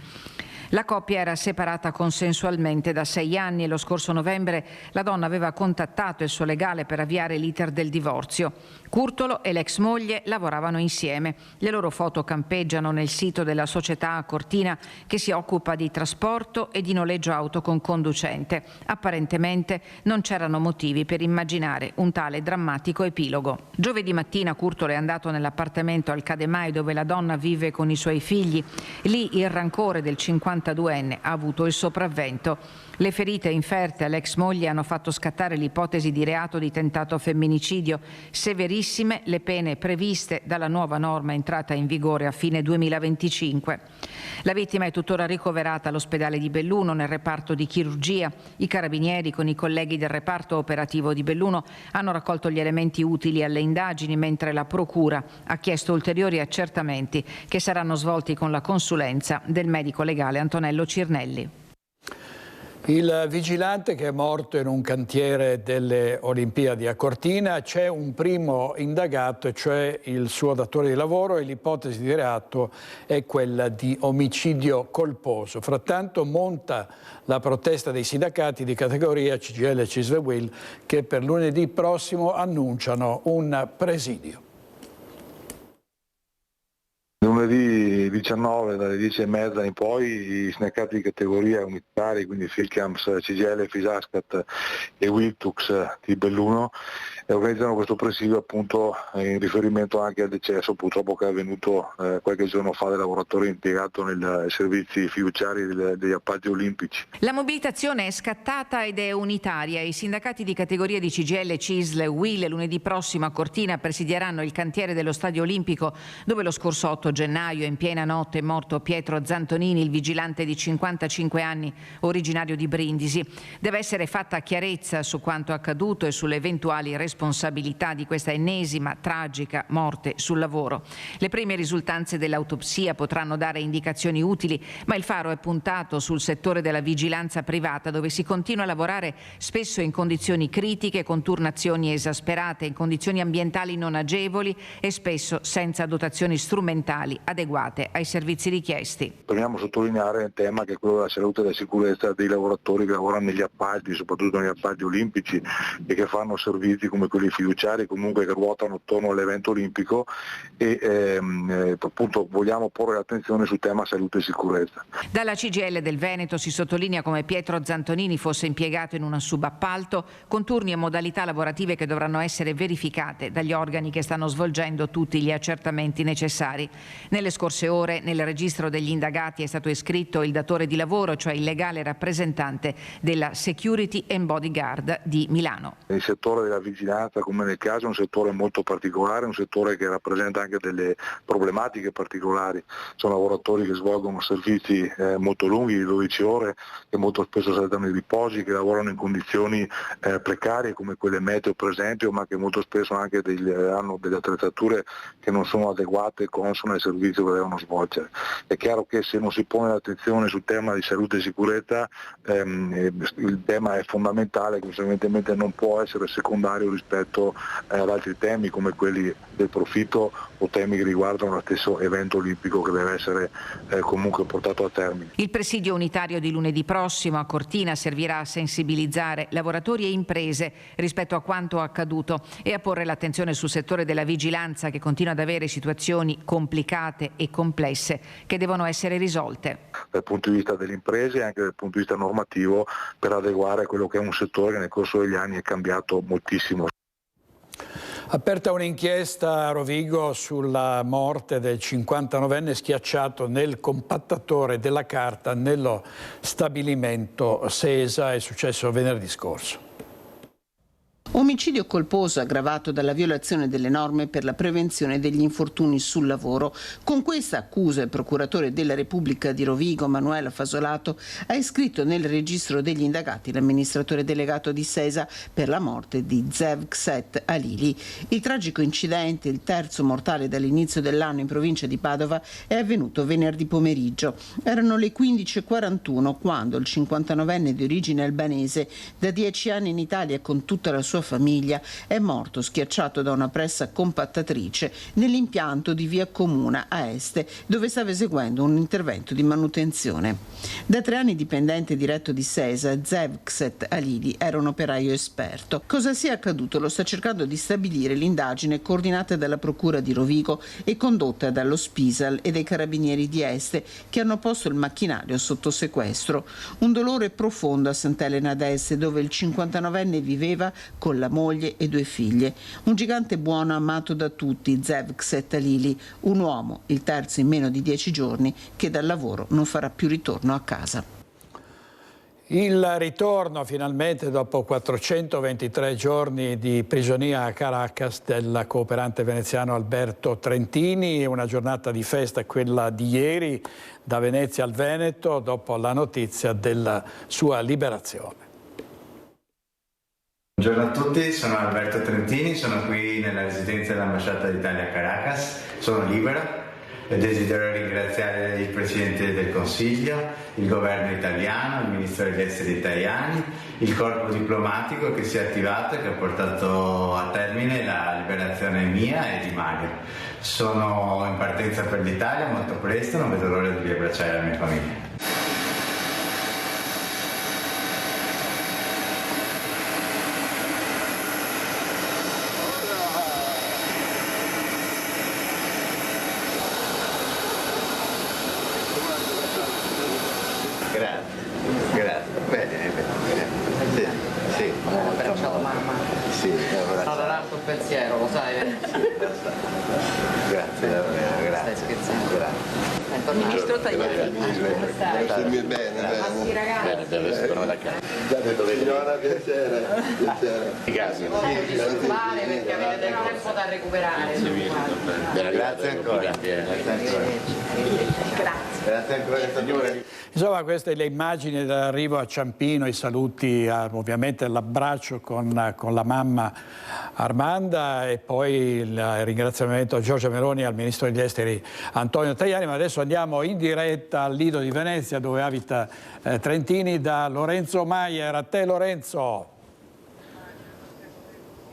La coppia era separata consensualmente da 6 anni e lo scorso novembre la donna aveva contattato il suo legale per avviare l'iter del divorzio. Curtolo e l'ex moglie lavoravano insieme. Le loro foto campeggiano nel sito della società a Cortina che si occupa di trasporto e di noleggio auto con conducente. Apparentemente non c'erano motivi per immaginare un tale drammatico epilogo. Giovedì mattina Curtolo è andato nell'appartamento al Cademai dove la donna vive con i suoi figli. Lì il rancore del 52enne ha avuto il sopravvento. Le ferite inferte all'ex moglie hanno fatto scattare l'ipotesi di reato di tentato femminicidio. Severissime le pene previste dalla nuova norma entrata in vigore a fine 2025. La vittima è tuttora ricoverata all'ospedale di Belluno nel reparto di chirurgia. I carabinieri con i colleghi del reparto operativo di Belluno hanno raccolto gli elementi utili alle indagini, mentre la procura ha chiesto ulteriori accertamenti che saranno svolti con la consulenza del medico legale Antonello Cirnelli. Il vigilante che è morto in un cantiere delle Olimpiadi a Cortina, c'è un primo indagato, cioè il suo datore di lavoro, e l'ipotesi di reato è quella di omicidio colposo. Frattanto monta la protesta dei sindacati di categoria CGIL e CISL e UIL che per lunedì prossimo annunciano un presidio. Lunedì 19 dalle 10:30 in poi i sindacati di categoria unitari, quindi Filcams, CGIL, Fisascat e Wiltux di Belluno, organizzano questo presidio appunto in riferimento anche al decesso purtroppo che è avvenuto qualche giorno fa del lavoratore impiegato nei servizi fiduciari degli appalti olimpici. La mobilitazione è scattata ed è unitaria. I sindacati di categoria di CGIL, CISL e UIL lunedì prossimo a Cortina presidieranno il cantiere dello Stadio Olimpico dove lo scorso 8 gennaio in piena notte è morto Pietro Zantonini, il vigilante di 55 anni originario di Brindisi. Deve essere fatta chiarezza su quanto accaduto e sulle eventuali responsabilità di questa ennesima tragica morte sul lavoro. Le prime risultanze dell'autopsia potranno dare indicazioni utili, ma il faro è puntato sul settore della vigilanza privata dove si continua a lavorare spesso in condizioni critiche, con turnazioni esasperate, in condizioni ambientali non agevoli e spesso senza dotazioni strumentali adeguate ai servizi richiesti. Vogliamo sottolineare un tema che è quello della salute e della sicurezza dei lavoratori che lavorano negli appalti, soprattutto negli appalti olimpici e che fanno servizi come come quelli fiduciari comunque che ruotano attorno all'evento olimpico e appunto vogliamo porre l'attenzione sul tema salute e sicurezza. Dalla CGIL del Veneto si sottolinea come Pietro Zantonini fosse impiegato in una subappalto con turni e modalità lavorative che dovranno essere verificate dagli organi che stanno svolgendo tutti gli accertamenti necessari. Nelle scorse ore nel registro degli indagati è stato iscritto il datore di lavoro, cioè il legale rappresentante della Security and Bodyguard di Milano. Il settore della vigilanza, come nel caso, è un settore molto particolare, un settore che rappresenta anche delle problematiche particolari. Sono lavoratori che svolgono servizi molto lunghi, di 12 ore, che molto spesso saltano i riposi, che lavorano in condizioni precarie come quelle meteo per esempio, ma che molto spesso anche hanno delle attrezzature che non sono adeguate e consone al servizio che devono svolgere. È chiaro che se non si pone l'attenzione sul tema di salute e sicurezza il tema è fondamentale, conseguentemente non può essere secondario rispetto ad altri temi come quelli del profitto o temi che riguardano lo stesso evento olimpico che deve essere comunque portato a termine. Il presidio unitario di lunedì prossimo a Cortina servirà a sensibilizzare lavoratori e imprese rispetto a quanto accaduto e a porre l'attenzione sul settore della vigilanza che continua ad avere situazioni complicate e complesse che devono essere risolte. Dal punto di vista delle imprese e anche dal punto di vista normativo per adeguare a quello che è un settore che nel corso degli anni è cambiato moltissimo. Aperta un'inchiesta a Rovigo sulla morte del 59enne schiacciato nel compattatore della carta nello stabilimento Sesa, è successo venerdì scorso. Omicidio colposo aggravato dalla violazione delle norme per la prevenzione degli infortuni sul lavoro. Con questa accusa il procuratore della Repubblica di Rovigo, Manuela Fasolato, ha iscritto nel registro degli indagati l'amministratore delegato di Sesa per la morte di Zevkset Alili. Il tragico incidente, il terzo mortale dall'inizio dell'anno in provincia di Padova, è avvenuto venerdì pomeriggio. Erano le 15:41 quando il 59enne di origine albanese, da 10 anni in Italia con tutta la sua famiglia, è morto schiacciato da una pressa compattatrice nell'impianto di Via Comuna a Este, dove stava eseguendo un intervento di manutenzione. Da 3 anni dipendente diretto di Sesa, Zevkset Alili era un operaio esperto. Cosa sia accaduto lo sta cercando di stabilire l'indagine coordinata dalla Procura di Rovigo e condotta dallo Spisal e dai Carabinieri di Este, che hanno posto il macchinario sotto sequestro. Un dolore profondo a Sant'Elena d'Este, dove il 59enne viveva con la moglie e 2 figlie. Un gigante buono amato da tutti, Zevkset Alili, un uomo, il terzo in meno di 10 giorni, che dal lavoro non farà più ritorno a casa. Il ritorno finalmente dopo 423 giorni di prigionia a Caracas del cooperante veneziano Alberto Trentini, una giornata di festa quella di ieri da Venezia al Veneto dopo la notizia della sua liberazione. Buongiorno a tutti, sono Alberto Trentini, sono qui nella residenza dell'Ambasciata d'Italia a Caracas, sono libero e desidero ringraziare il Presidente del Consiglio, il Governo italiano, il Ministro degli Esteri italiani, il corpo diplomatico che si è attivato e che ha portato a termine la liberazione mia e di Mario. Sono in partenza per l'Italia molto presto, non vedo l'ora di riabbracciare la mia famiglia. Pensiero, lo sai? Grazie, grazie. Stai scherzando? Grazie. Ministro Tajani, come stai? Bene, ragazzi. adesso torno da casa. Signora, piacere. Grazie. Non vi disturbare perché avete del tempo da recuperare. Grazie ancora. Grazie ancora, signore. Insomma, queste le immagini dell'arrivo a Ciampino, i saluti, ovviamente l'abbraccio con la mamma Armanda e poi il ringraziamento a Giorgia Meloni e al Ministro degli Esteri Antonio Tajani. Ma adesso andiamo in diretta al Lido di Venezia dove abita Trentini da Lorenzo Maier. A te Lorenzo.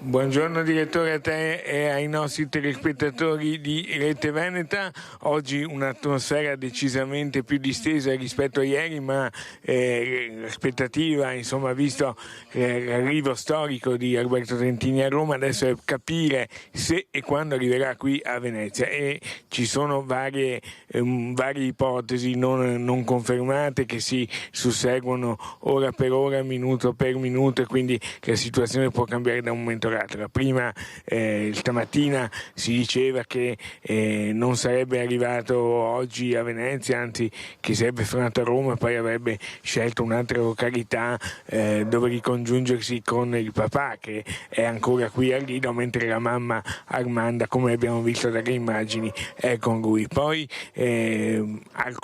Buongiorno direttore a te e ai nostri telespettatori di Rete Veneta. Oggi un'atmosfera decisamente più distesa rispetto a ieri, ma l'aspettativa, insomma, visto l'arrivo storico di Alberto Trentini a Roma, adesso è capire se e quando arriverà qui a Venezia, e ci sono varie ipotesi non confermate che si susseguono ora per ora, minuto per minuto, e quindi la situazione può cambiare da un momento all'altro. Prima stamattina si diceva che non sarebbe arrivato oggi a Venezia, anzi che sarebbe fermato a Roma e poi avrebbe scelto un'altra località dove ricongiungersi con il papà, che è ancora qui a Lido, mentre la mamma Armanda, come abbiamo visto dalle immagini, è con lui. Poi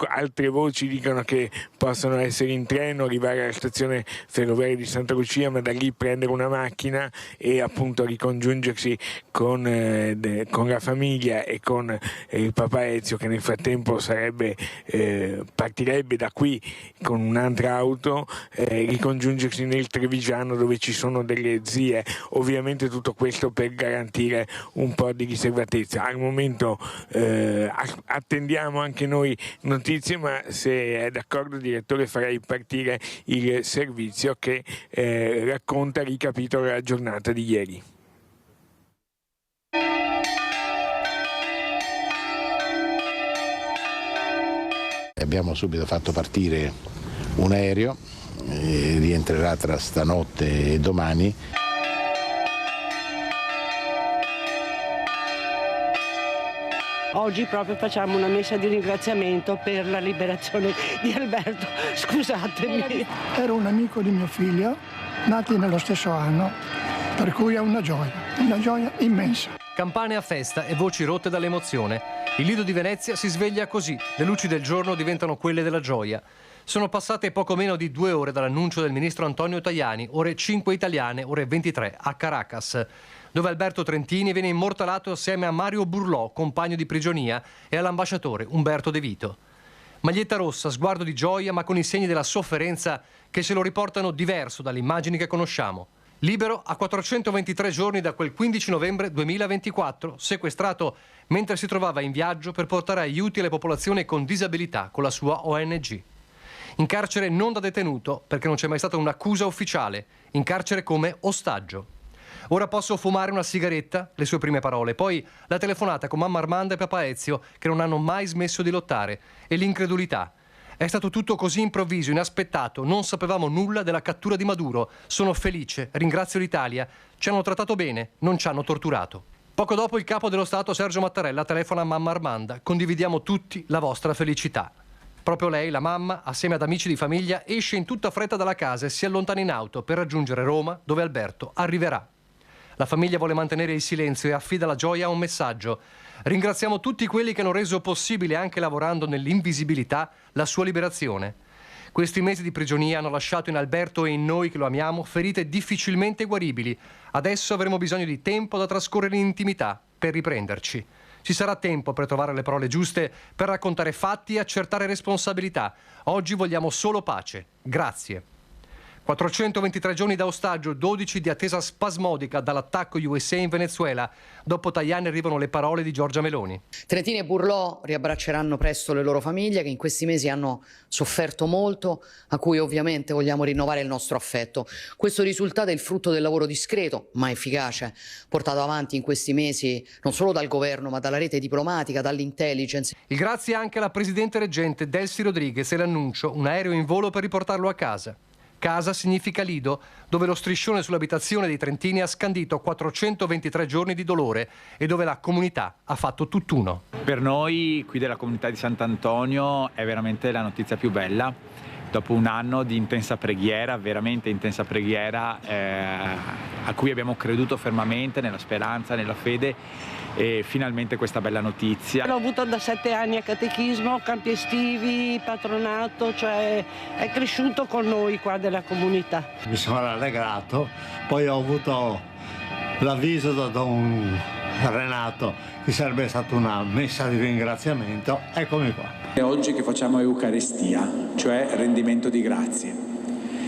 altre voci dicono che possono essere in treno, arrivare alla stazione ferroviaria di Santa Lucia, ma da lì prendere una macchina e appunto ricongiungersi con la famiglia e con il papà Ezio, che nel frattempo partirebbe da qui con un'altra auto, ricongiungersi nel Trevigiano dove ci sono delle zie. Ovviamente tutto questo per garantire un po' di riservatezza. Al momento attendiamo anche noi notizie, ma se è d'accordo direttore farei partire il servizio che ricapitola la giornata di ieri. Abbiamo subito fatto partire un aereo, rientrerà tra stanotte e domani. Oggi proprio facciamo una messa di ringraziamento per la liberazione di Alberto. Scusatemi. Era un amico di mio figlio, nati nello stesso anno, per cui è una gioia immensa. Campane a festa e voci rotte dall'emozione. Il Lido di Venezia si sveglia così. Le luci del giorno diventano quelle della gioia. Sono passate poco meno di 2 ore dall'annuncio del ministro Antonio Tajani, ore 5 italiane, ore 23 a Caracas, dove Alberto Trentini viene immortalato assieme a Mario Burlò, compagno di prigionia, e all'ambasciatore Umberto De Vito. Maglietta rossa, sguardo di gioia, ma con i segni della sofferenza che ce lo riportano diverso dalle immagini che conosciamo. Libero a 423 giorni da quel 15 novembre 2024, sequestrato mentre si trovava in viaggio per portare aiuti alle popolazioni con disabilità con la sua ONG. In carcere non da detenuto, perché non c'è mai stata un'accusa ufficiale, in carcere come ostaggio. Ora posso fumare una sigaretta, le sue prime parole, poi la telefonata con mamma Armanda e papà Ezio che non hanno mai smesso di lottare, e l'incredulità. È stato tutto così improvviso, inaspettato, non sapevamo nulla della cattura di Maduro. Sono felice, ringrazio l'Italia, ci hanno trattato bene, non ci hanno torturato. Poco dopo il capo dello Stato Sergio Mattarella telefona a mamma Armanda, condividiamo tutti la vostra felicità. Proprio lei, la mamma, assieme ad amici di famiglia, esce in tutta fretta dalla casa e si allontana in auto per raggiungere Roma, dove Alberto arriverà. La famiglia vuole mantenere il silenzio e affida la gioia a un messaggio. Ringraziamo tutti quelli che hanno reso possibile, anche lavorando nell'invisibilità, la sua liberazione. Questi mesi di prigionia hanno lasciato in Alberto e in noi che lo amiamo ferite difficilmente guaribili. Adesso avremo bisogno di tempo da trascorrere in intimità per riprenderci. Ci sarà tempo per trovare le parole giuste, per raccontare fatti e accertare responsabilità. Oggi vogliamo solo pace. Grazie. 423 giorni da ostaggio, 12 di attesa spasmodica dall'attacco USA in Venezuela. Dopo Tajani arrivano le parole di Giorgia Meloni. Trentini e Burlò riabbracceranno presto le loro famiglie che in questi mesi hanno sofferto molto, a cui ovviamente vogliamo rinnovare il nostro affetto. Questo risultato è il frutto del lavoro discreto ma efficace portato avanti in questi mesi non solo dal governo ma dalla rete diplomatica, dall'intelligence. Il grazie anche alla presidente reggente Delcy Rodriguez e l'annuncio, un aereo in volo per riportarlo a casa. Casa significa Lido, dove lo striscione sull'abitazione dei Trentini ha scandito 423 giorni di dolore e dove la comunità ha fatto tutt'uno. Per noi qui della comunità di Sant'Antonio è veramente la notizia più bella. Dopo un anno di intensa preghiera, veramente intensa preghiera, a cui abbiamo creduto fermamente nella speranza, nella fede, e finalmente questa bella notizia. L'ho avuto da 7 anni a catechismo, campi estivi, patronato, cioè è cresciuto con noi qua della comunità. Mi sono rallegrato, poi ho avuto l'avviso da Don Renato che sarebbe stata una messa di ringraziamento, eccomi qua. È oggi che facciamo Eucaristia, cioè rendimento di grazie.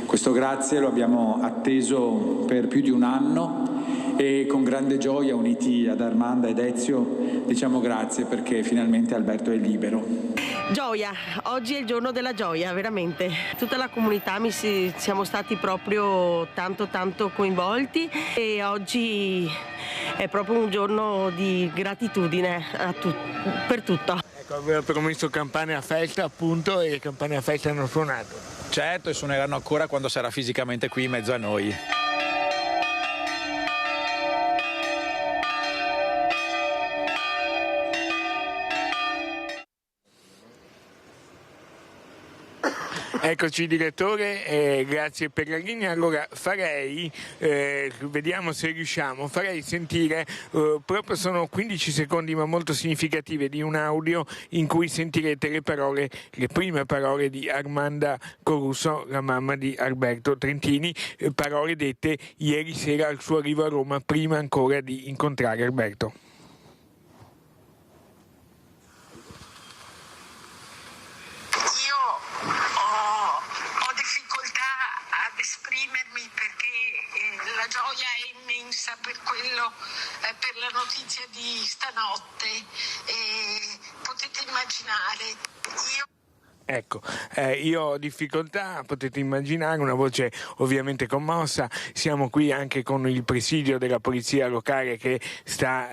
Questo grazie lo abbiamo atteso per più di un anno e con grande gioia, uniti ad Armanda ed Ezio, diciamo grazie perché finalmente Alberto è libero. Gioia, oggi è il giorno della gioia, veramente. Tutta la comunità siamo stati proprio tanto coinvolti e oggi è proprio un giorno di gratitudine per tutto. Ecco, aveva promesso campane a festa appunto e campane a festa hanno suonato. Certo, e suoneranno ancora quando sarà fisicamente qui in mezzo a noi. Eccoci direttore, grazie per la linea. Allora farei, vediamo se riusciamo, farei sentire, proprio sono 15 secondi ma molto significative di un audio in cui sentirete le prime parole di Armanda Corusso, la mamma di Alberto Trentini, parole dette ieri sera al suo arrivo a Roma prima ancora di incontrare Alberto. La gioia è immensa per la notizia di stanotte, potete immaginare. Ecco, io ho difficoltà, potete immaginare, una voce ovviamente commossa. Siamo qui anche con il presidio della polizia locale che sta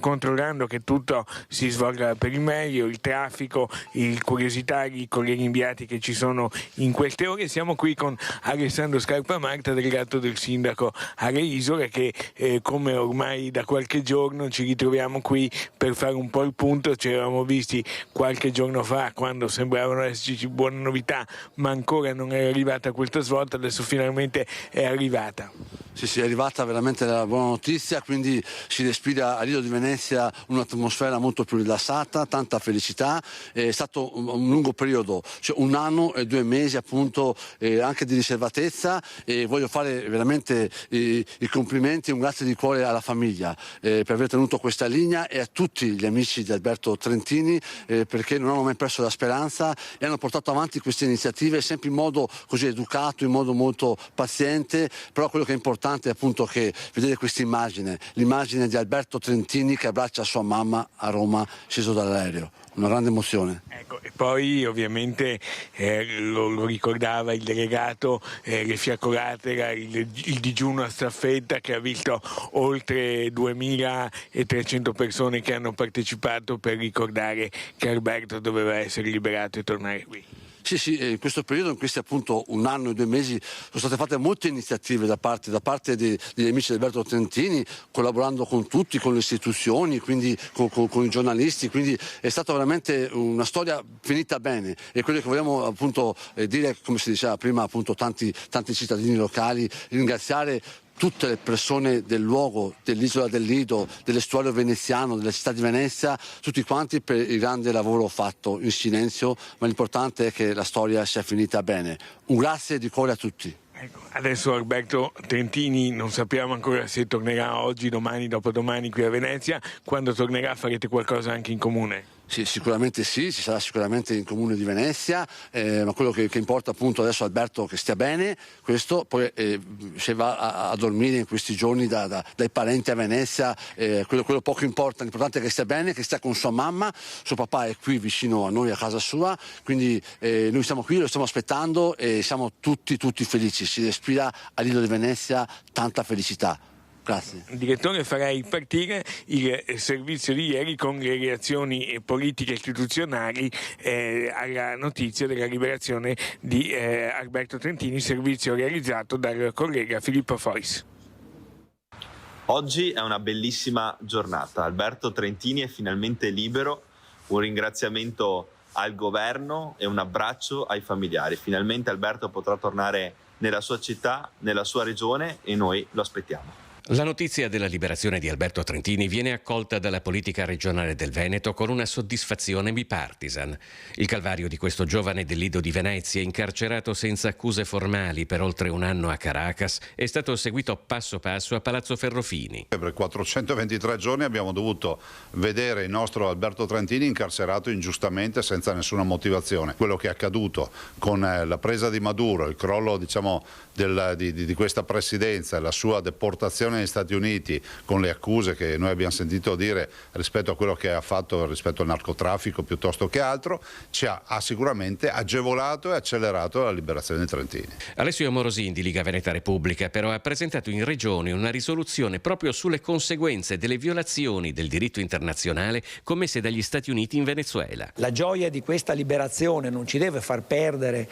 controllando che tutto si svolga per il meglio, il traffico, il curiosità, i colleghi inviati che ci sono in queste ore. Siamo qui con Alessandro Scarpamarta, delegato del sindaco alle Isole, che come ormai da qualche giorno ci ritroviamo qui per fare un po' il punto. Ci eravamo visti qualche giorno fa quando sembravano esserci buone novità, ma ancora non è arrivata questa svolta, adesso finalmente è arrivata. Sì, è arrivata veramente la buona notizia, quindi si respira a Lido di Venezia un'atmosfera molto più rilassata, tanta felicità. È stato un lungo periodo, cioè 1 anno e 2 mesi appunto anche di riservatezza, e voglio fare veramente i complimenti, un grazie di cuore alla famiglia per aver tenuto questa linea, e a tutti gli amici di Alberto Trentini perché non hanno mai perso la speranza e hanno portato avanti queste iniziative sempre in modo così educato, in modo molto paziente. Però quello che è importante è appunto che vedere questa immagine, l'immagine di Alberto Trentini che abbraccia sua mamma a Roma sceso dall'aereo, una grande emozione. Ecco, e poi ovviamente lo ricordava il delegato, le fiaccolate, il digiuno a staffetta che ha visto oltre 2300 persone che hanno partecipato per ricordare che Alberto doveva essere liberato e tornare qui. Sì, in questo periodo, in questi appunto 1 anno e 2 mesi, sono state fatte molte iniziative da parte degli amici di Alberto Trentini, collaborando con tutti, con le istituzioni, quindi con i giornalisti, quindi è stata veramente una storia finita bene, e quello che vogliamo appunto dire, come si diceva prima, appunto tanti cittadini locali, ringraziare tutte le persone del luogo, dell'isola del Lido, dell'estuario veneziano, della città di Venezia, tutti quanti per il grande lavoro fatto in silenzio, ma l'importante è che la storia sia finita bene. Un grazie di cuore a tutti. Ecco, adesso Alberto Trentini non sappiamo ancora se tornerà oggi, domani, dopodomani qui a Venezia. Quando tornerà farete qualcosa anche in comune? Sì, sicuramente sì, ci sarà sicuramente in Comune di Venezia, ma quello che importa appunto adesso Alberto che stia bene, questo, poi se va a dormire in questi giorni dai parenti a Venezia, quello poco importa, l'importante è che stia bene, che stia con sua mamma, suo papà è qui vicino a noi a casa sua, quindi noi siamo qui, lo stiamo aspettando e siamo tutti felici, si respira a Lido di Venezia tanta felicità. Grazie. Direttore, farei partire il servizio di ieri con le reazioni politiche e istituzionali alla notizia della liberazione di Alberto Trentini, servizio realizzato dal collega Filippo Fois. Oggi è una bellissima giornata, Alberto Trentini è finalmente libero, un ringraziamento al governo e un abbraccio ai familiari. Finalmente Alberto potrà tornare nella sua città, nella sua regione, e noi lo aspettiamo. La notizia della liberazione di Alberto Trentini viene accolta dalla politica regionale del Veneto con una soddisfazione bipartisan. Il calvario di questo giovane del Lido di Venezia, incarcerato senza accuse formali per oltre 1 anno a Caracas, è stato seguito passo passo a Palazzo Ferrofini. Per 423 giorni abbiamo dovuto vedere il nostro Alberto Trentini incarcerato ingiustamente senza nessuna motivazione. Quello che è accaduto con la presa di Maduro, il crollo di questa presidenza e la sua deportazione liberazione negli Stati Uniti, con le accuse che noi abbiamo sentito dire rispetto a quello che ha fatto rispetto al narcotraffico piuttosto che altro, ci ha sicuramente agevolato e accelerato la liberazione dei Trentini. Alessio Morosin di Liga Veneta Repubblica però ha presentato in Regione una risoluzione proprio sulle conseguenze delle violazioni del diritto internazionale commesse dagli Stati Uniti in Venezuela. La gioia di questa liberazione non ci deve far perdere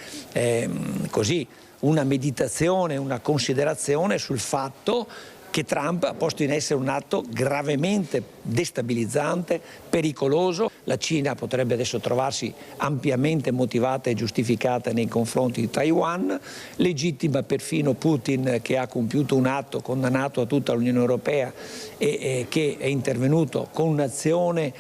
così una meditazione, una considerazione sul fatto che Trump ha posto in essere un atto gravemente destabilizzante, pericoloso. La Cina potrebbe adesso trovarsi ampiamente motivata e giustificata nei confronti di Taiwan, legittima perfino Putin, che ha compiuto un atto condannato a tutta l'Unione Europea e che è intervenuto con un'azione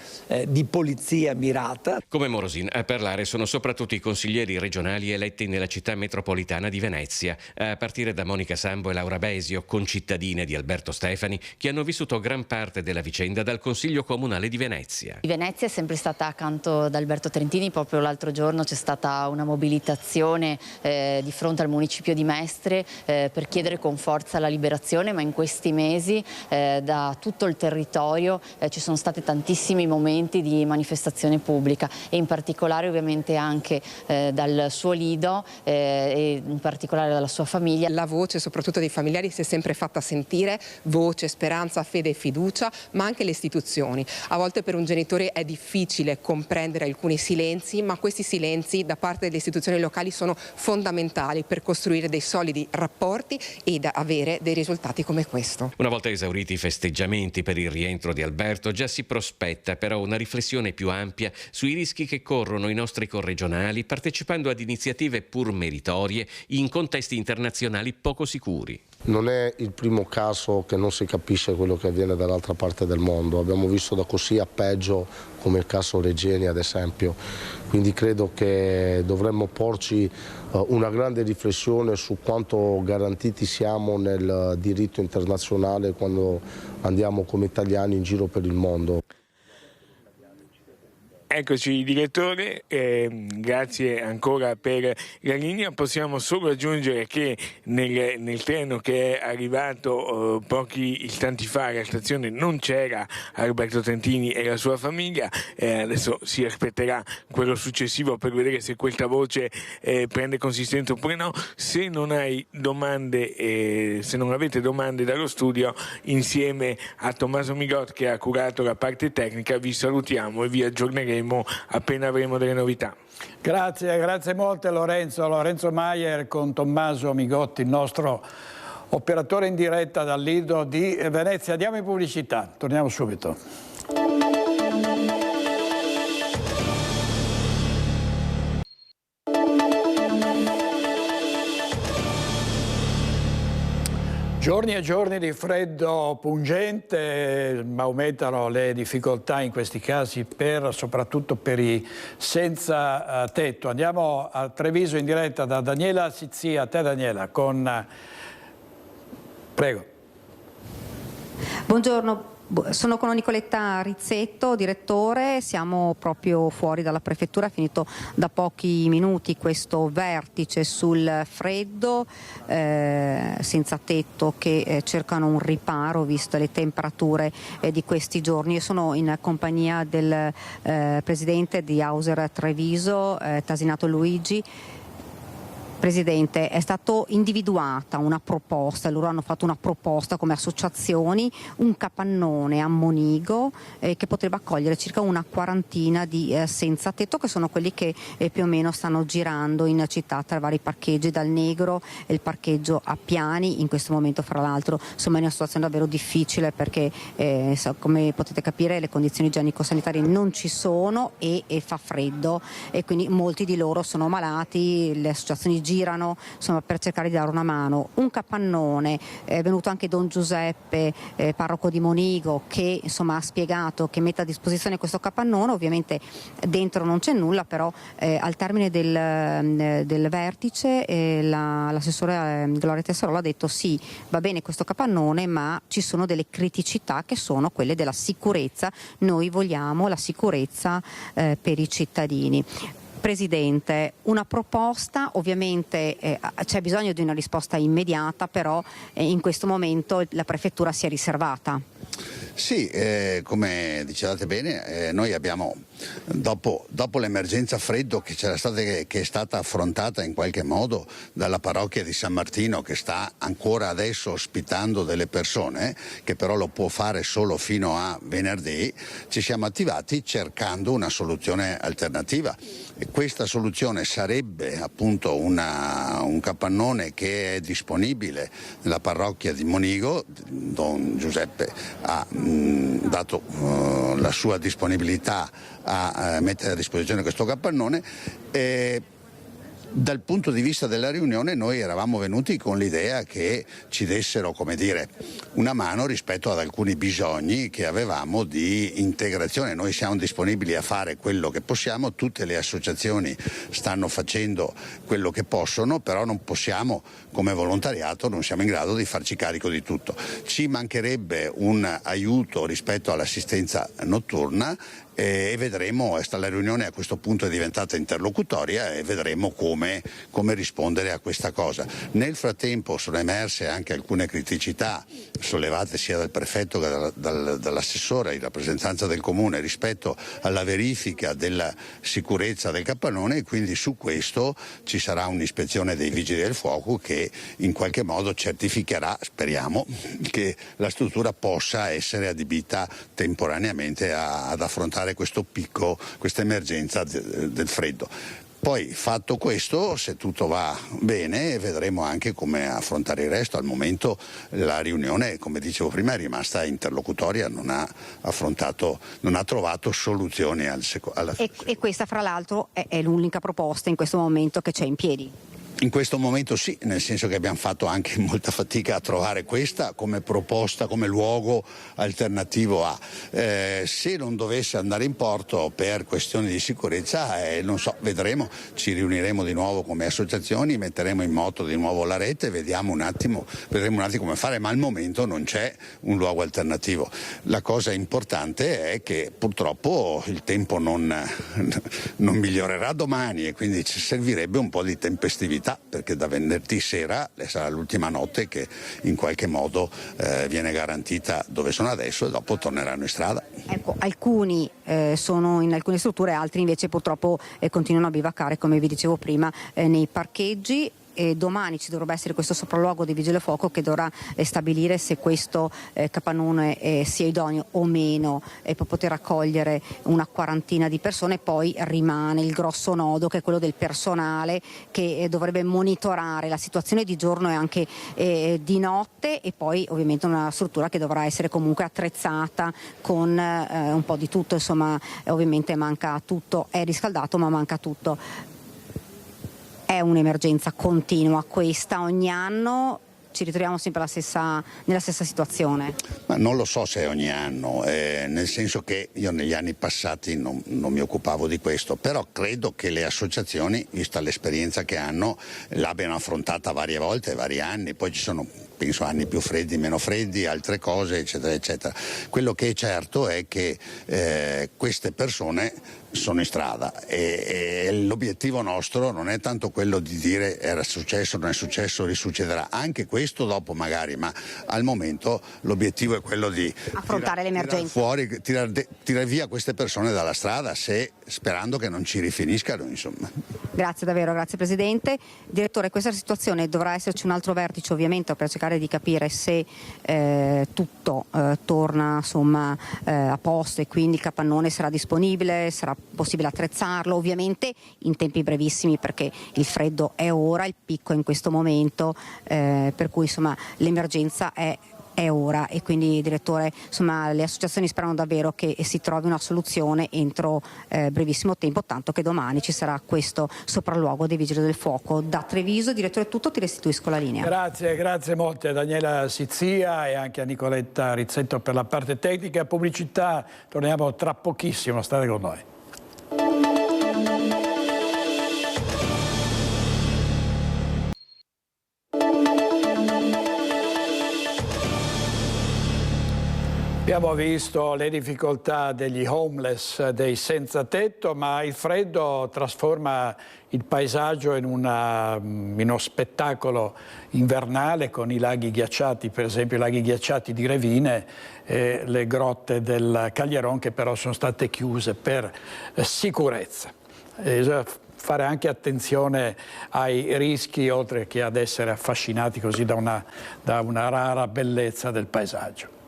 di polizia mirata. Come Morosin, a parlare sono soprattutto i consiglieri regionali eletti nella città metropolitana di Venezia, a partire da Monica Sambo e Laura Besio, concittadine di Alberto Stefani, che hanno vissuto gran parte della vicenda dal Consiglio Comunale di Venezia. Venezia è sempre stata accanto ad Alberto Trentini. Proprio l'altro giorno c'è stata una mobilitazione di fronte al municipio di Mestre per chiedere con forza la liberazione, ma in questi mesi da tutto il territorio ci sono stati tantissimi momenti di manifestazione pubblica e in particolare ovviamente anche dal suo lido e in particolare dalla sua famiglia. La voce soprattutto dei familiari si è sempre fatta sentire, voce, speranza, fede e fiducia, ma anche le istituzioni. A volte per un genitore è difficile comprendere alcuni silenzi, ma questi silenzi da parte delle istituzioni locali sono fondamentali per costruire dei solidi rapporti e da avere dei risultati come questo. Una volta esauriti i festeggiamenti per il rientro di Alberto, già si prospetta però una riflessione più ampia sui rischi che corrono i nostri corregionali partecipando ad iniziative pur meritorie in contesti internazionali poco sicuri. Non è il primo caso che non si capisce quello che avviene dall'altra parte del mondo. Abbiamo visto da così a peggio come il caso Regeni ad esempio. Quindi credo che dovremmo porci una grande riflessione su quanto garantiti siamo nel diritto internazionale quando andiamo come italiani in giro per il mondo. Eccoci direttore, grazie ancora per la linea. Possiamo solo aggiungere che nel treno che è arrivato pochi istanti fa alla stazione non c'era Alberto Trentini e la sua famiglia, adesso si aspetterà quello successivo per vedere se questa voce prende consistenza oppure no. Se non hai domande, se non avete domande dallo studio, insieme a Tommaso Migot che ha curato la parte tecnica vi salutiamo e vi aggiorneremo appena avremo delle novità. Grazie molte Lorenzo Maier con Tommaso Migotti, il nostro operatore in diretta dal Lido di Venezia. Andiamo in pubblicità, torniamo subito. Giorni e giorni di freddo pungente, aumentano le difficoltà in questi casi soprattutto per i senza tetto. Andiamo a Treviso in diretta da Daniela Sizzia. A te Daniela, prego. Buongiorno. Sono con Nicoletta Rizzetto, direttore, siamo proprio fuori dalla prefettura, è finito da pochi minuti questo vertice sul freddo, senza tetto che cercano un riparo viste le temperature di questi giorni. Io sono in compagnia del presidente di Auser Treviso, Tasinato Luigi. Presidente, è stata individuata una proposta, loro hanno fatto una proposta come associazioni, un capannone a Monigo che potrebbe accogliere circa una quarantina di senza tetto, che sono quelli che più o meno stanno girando in città tra vari parcheggi, dal Negro e il parcheggio a Piani. In questo momento fra l'altro insomma è una situazione davvero difficile perché come potete capire le condizioni igienico-sanitarie non ci sono e fa freddo e quindi molti di loro sono malati, le associazioni girano insomma, per cercare di dare una mano. Un capannone, è venuto anche Don Giuseppe, parroco di Monigo, che insomma ha spiegato che mette a disposizione questo capannone. Ovviamente dentro non c'è nulla, però al termine del vertice l'assessore Gloria Tesserola ha detto sì, va bene questo capannone, ma ci sono delle criticità che sono quelle della sicurezza. Noi vogliamo la sicurezza per i cittadini. Presidente, una proposta, ovviamente c'è bisogno di una risposta immediata, però in questo momento la Prefettura si è riservata. Sì, come dicevate bene, noi abbiamo, dopo l'emergenza freddo che c'era stata, che è stata affrontata in qualche modo dalla parrocchia di San Martino, che sta ancora adesso ospitando delle persone, che però lo può fare solo fino a venerdì, ci siamo attivati cercando una soluzione alternativa. E questa soluzione sarebbe appunto un capannone che è disponibile nella parrocchia di Monigo. Don Giuseppe ha dato la sua disponibilità a mettere a disposizione questo capannone. Dal punto di vista della riunione noi eravamo venuti con l'idea che ci dessero, come dire, una mano rispetto ad alcuni bisogni che avevamo di integrazione. Noi siamo disponibili a fare quello che possiamo, tutte le associazioni stanno facendo quello che possono, però non possiamo, come volontariato, non siamo in grado di farci carico di tutto. Ci mancherebbe un aiuto rispetto all'assistenza notturna e vedremo, la riunione a questo punto è diventata interlocutoria e vedremo come rispondere a questa cosa. Nel frattempo sono emerse anche alcune criticità sollevate sia dal prefetto che dall'assessore in rappresentanza del comune rispetto alla verifica della sicurezza del capannone, e quindi su questo ci sarà un'ispezione dei vigili del fuoco che in qualche modo certificherà, speriamo, che la struttura possa essere adibita temporaneamente ad affrontare questo picco, questa emergenza del freddo. Poi, fatto questo, se tutto va bene, vedremo anche come affrontare il resto. Al momento la riunione, come dicevo prima, è rimasta interlocutoria, non ha trovato soluzioni alla E questa, fra l'altro, è l'unica proposta in questo momento che c'è in piedi. In questo momento sì, nel senso che abbiamo fatto anche molta fatica a trovare questa come proposta, come luogo alternativo a. Se non dovesse andare in porto per questioni di sicurezza, non so, vedremo, ci riuniremo di nuovo come associazioni, metteremo in moto di nuovo la rete, vedremo un attimo come fare, ma al momento non c'è un luogo alternativo. La cosa importante è che purtroppo il tempo non migliorerà domani e quindi ci servirebbe un po' di tempestività, perché da venerdì sera sarà l'ultima notte che in qualche modo viene garantita dove sono adesso e dopo torneranno in strada. Ecco, alcuni sono in alcune strutture, altri invece purtroppo continuano a bivaccare, come vi dicevo prima, nei parcheggi. E domani ci dovrebbe essere questo sopralluogo di vigile fuoco che dovrà stabilire se questo capannone sia idoneo o meno per poter accogliere una quarantina di persone. Poi rimane il grosso nodo, che è quello del personale, che dovrebbe monitorare la situazione di giorno e anche di notte, e poi ovviamente una struttura che dovrà essere comunque attrezzata con un po' di tutto, insomma, ovviamente manca tutto, è riscaldato ma manca tutto. È un'emergenza continua questa, ogni anno ci ritroviamo sempre nella stessa situazione? Ma non lo so se è ogni anno, nel senso che io negli anni passati non mi occupavo di questo, però credo che le associazioni, vista l'esperienza che hanno, l'abbiano affrontata varie volte, vari anni, poi ci sono, penso, anni più freddi, meno freddi, altre cose, eccetera, eccetera. Quello che è certo è che queste persone sono in strada e l'obiettivo nostro non è tanto quello di dire era successo, non è successo, risuccederà, anche questo dopo magari, ma al momento l'obiettivo è quello di affrontare l'emergenza, tirare via queste persone dalla strada, sperando che non ci rifiniscano, insomma. Grazie davvero, grazie Presidente. Direttore, questa situazione dovrà esserci un altro vertice ovviamente per cercare di capire se tutto torna, insomma, a posto, e quindi il capannone sarà disponibile, sarà possibile attrezzarlo ovviamente in tempi brevissimi, perché il freddo è ora, il picco è in questo momento, per cui insomma l'emergenza è ora, e quindi direttore, insomma, le associazioni sperano davvero che si trovi una soluzione entro brevissimo tempo, tanto che domani ci sarà questo sopralluogo dei vigili del fuoco. Da Treviso, direttore, tutto, ti restituisco la linea. Grazie molte a Daniela Sizia e anche a Nicoletta Rizzetto per la parte tecnica. Pubblicità, torniamo tra pochissimo, state con noi. Abbiamo visto le difficoltà degli homeless, dei senza tetto, ma il freddo trasforma il paesaggio in uno spettacolo invernale con i laghi ghiacciati, per esempio i laghi ghiacciati di Revine e le grotte del Caglieron, che però sono state chiuse per sicurezza. Bisogna fare anche attenzione ai rischi, oltre che ad essere affascinati così da una rara bellezza del paesaggio.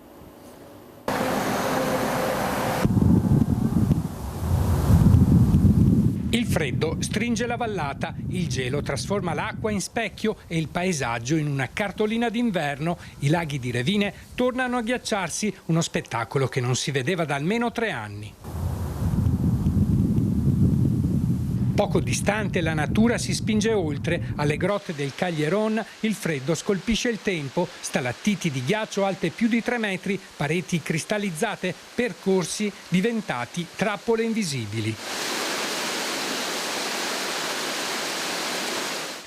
Il freddo stringe la vallata, il gelo trasforma l'acqua in specchio e il paesaggio in una cartolina d'inverno. I laghi di Revine tornano a ghiacciarsi, uno spettacolo che non si vedeva da almeno 3 anni. Poco distante la natura si spinge oltre, alle grotte del Caglieron il freddo scolpisce il tempo, stalattiti di ghiaccio alte più di 3 metri, pareti cristallizzate, percorsi diventati trappole invisibili.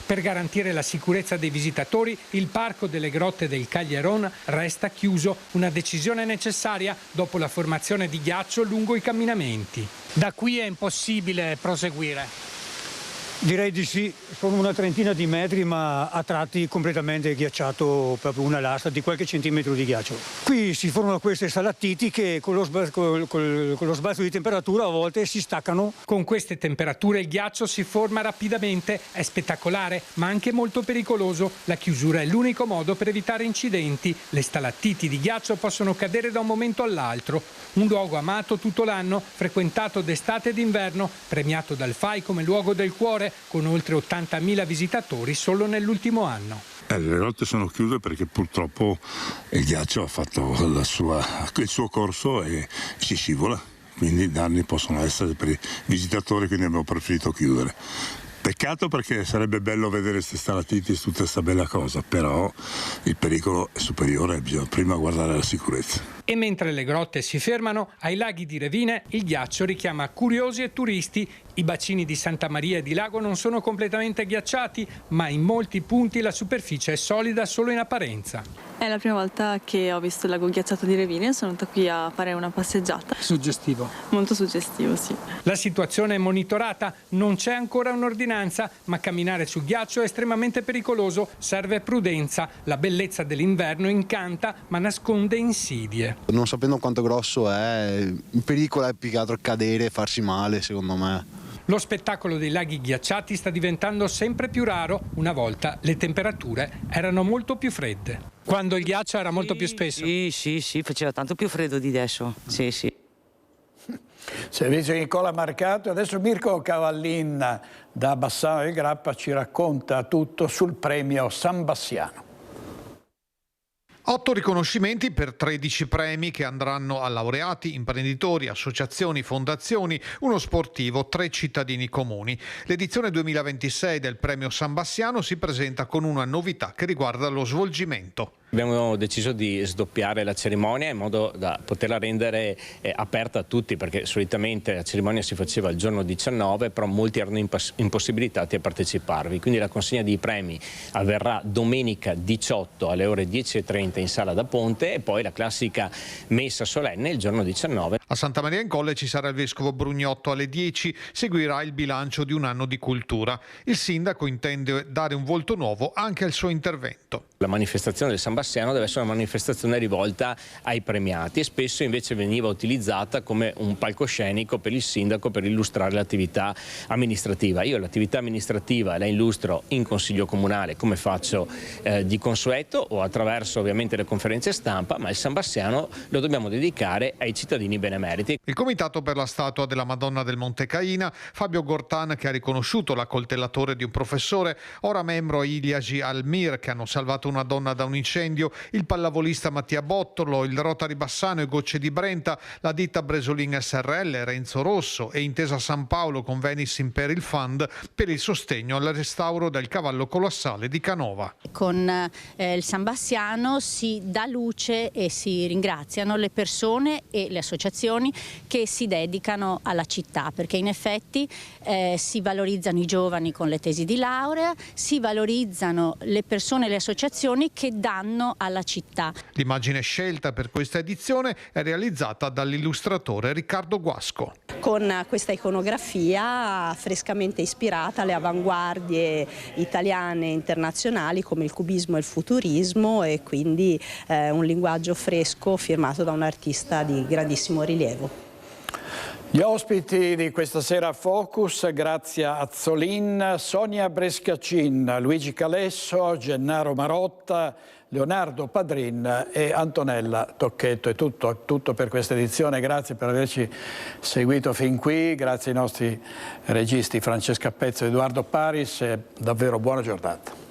Per garantire la sicurezza dei visitatori, il parco delle grotte del Caglieron resta chiuso, una decisione necessaria dopo la formazione di ghiaccio lungo i camminamenti. Da qui è impossibile proseguire. Direi di sì, sono una trentina di metri, ma a tratti completamente ghiacciato, proprio una lastra di qualche centimetro di ghiaccio. Qui si formano queste stalattiti che con lo sbalzo di temperatura a volte si staccano. Con queste temperature il ghiaccio si forma rapidamente, è spettacolare ma anche molto pericoloso. La chiusura è l'unico modo per evitare incidenti. Le stalattiti di ghiaccio possono cadere da un momento all'altro. Un luogo amato tutto l'anno, frequentato d'estate e d'inverno, premiato dal FAI come luogo del cuore, con oltre 80.000 visitatori solo nell'ultimo anno. Le grotte sono chiuse perché purtroppo il ghiaccio ha fatto il suo corso e si scivola, quindi danni possono essere per i visitatori, quindi abbiamo preferito chiudere. Peccato, perché sarebbe bello vedere queste stalattiti e tutta questa bella cosa, però il pericolo è superiore, bisogna prima guardare la sicurezza. E mentre le grotte si fermano, ai laghi di Revine il ghiaccio richiama curiosi e turisti. I bacini di Santa Maria e di Lago non sono completamente ghiacciati, ma in molti punti la superficie è solida solo in apparenza. È la prima volta che ho visto il lago ghiacciato di Revine, sono venuta qui a fare una passeggiata. Suggestivo. Molto suggestivo, sì. La situazione è monitorata, non c'è ancora un'ordinanza, ma camminare sul ghiaccio è estremamente pericoloso, serve prudenza. La bellezza dell'inverno incanta, ma nasconde insidie. Non sapendo quanto grosso è, il pericolo è più che altro cadere e farsi male, secondo me. Lo spettacolo dei laghi ghiacciati sta diventando sempre più raro. Una volta le temperature erano molto più fredde. Quando il ghiaccio era molto più spesso. Sì, faceva tanto più freddo di adesso. Sì. Servizio Nicola Marcato. Adesso Mirko Cavallin da Bassano del Grappa ci racconta tutto sul premio San Bassiano. 8 riconoscimenti per 13 premi che andranno a laureati, imprenditori, associazioni, fondazioni, uno sportivo, 3 cittadini comuni. L'edizione 2026 del premio San Bassiano si presenta con una novità che riguarda lo svolgimento. Abbiamo deciso di sdoppiare la cerimonia in modo da poterla rendere aperta a tutti, perché solitamente la cerimonia si faceva il giorno 19, però molti erano impossibilitati a parteciparvi. Quindi la consegna dei premi avverrà domenica 18 alle ore 10:30 in Sala da Ponte e poi la classica messa solenne il giorno 19. A Santa Maria in Colle ci sarà il vescovo Brugnotto alle 10, seguirà il bilancio di un anno di cultura. Il sindaco intende dare un volto nuovo anche al suo intervento. La manifestazione del San Bassiano deve essere una manifestazione rivolta ai premiati e spesso invece veniva utilizzata come un palcoscenico per il sindaco per illustrare l'attività amministrativa. Io l'attività amministrativa la illustro in consiglio comunale come faccio di consueto o attraverso ovviamente le conferenze stampa, ma il San Bassiano lo dobbiamo dedicare ai cittadini benemeriti. Il comitato per la statua della Madonna del Monte Caina, Fabio Gortan che ha riconosciuto l'accoltellatore di un professore, ora membro Iliagi Almir che hanno salvato una donna da un incendio, il pallavolista Mattia Bottolo, il Rotary Bassano e Gocce di Brenta, la ditta Bresolin SRL, Renzo Rosso e Intesa San Paolo con Venice Imperial Fund per il sostegno al restauro del cavallo colossale di Canova. Con il San Bassiano si dà luce e si ringraziano le persone e le associazioni che si dedicano alla città, perché in effetti si valorizzano i giovani con le tesi di laurea, si valorizzano le persone e le associazioni che danno danno alla città. L'immagine scelta per questa edizione è realizzata dall'illustratore Riccardo Guasco. Con questa iconografia frescamente ispirata alle avanguardie italiane e internazionali come il cubismo e il futurismo, e quindi un linguaggio fresco firmato da un artista di grandissimo rilievo. Gli ospiti di questa sera a Focus: Grazia Azzolin, Sonia Brescacin, Luigi Calesso, Gennaro Marotta, Leonardo Padrin e Antonella Tocchetto. È tutto per questa edizione. Grazie per averci seguito fin qui, grazie ai nostri registi Francesca Pezzo e Edoardo Paris, e davvero buona giornata.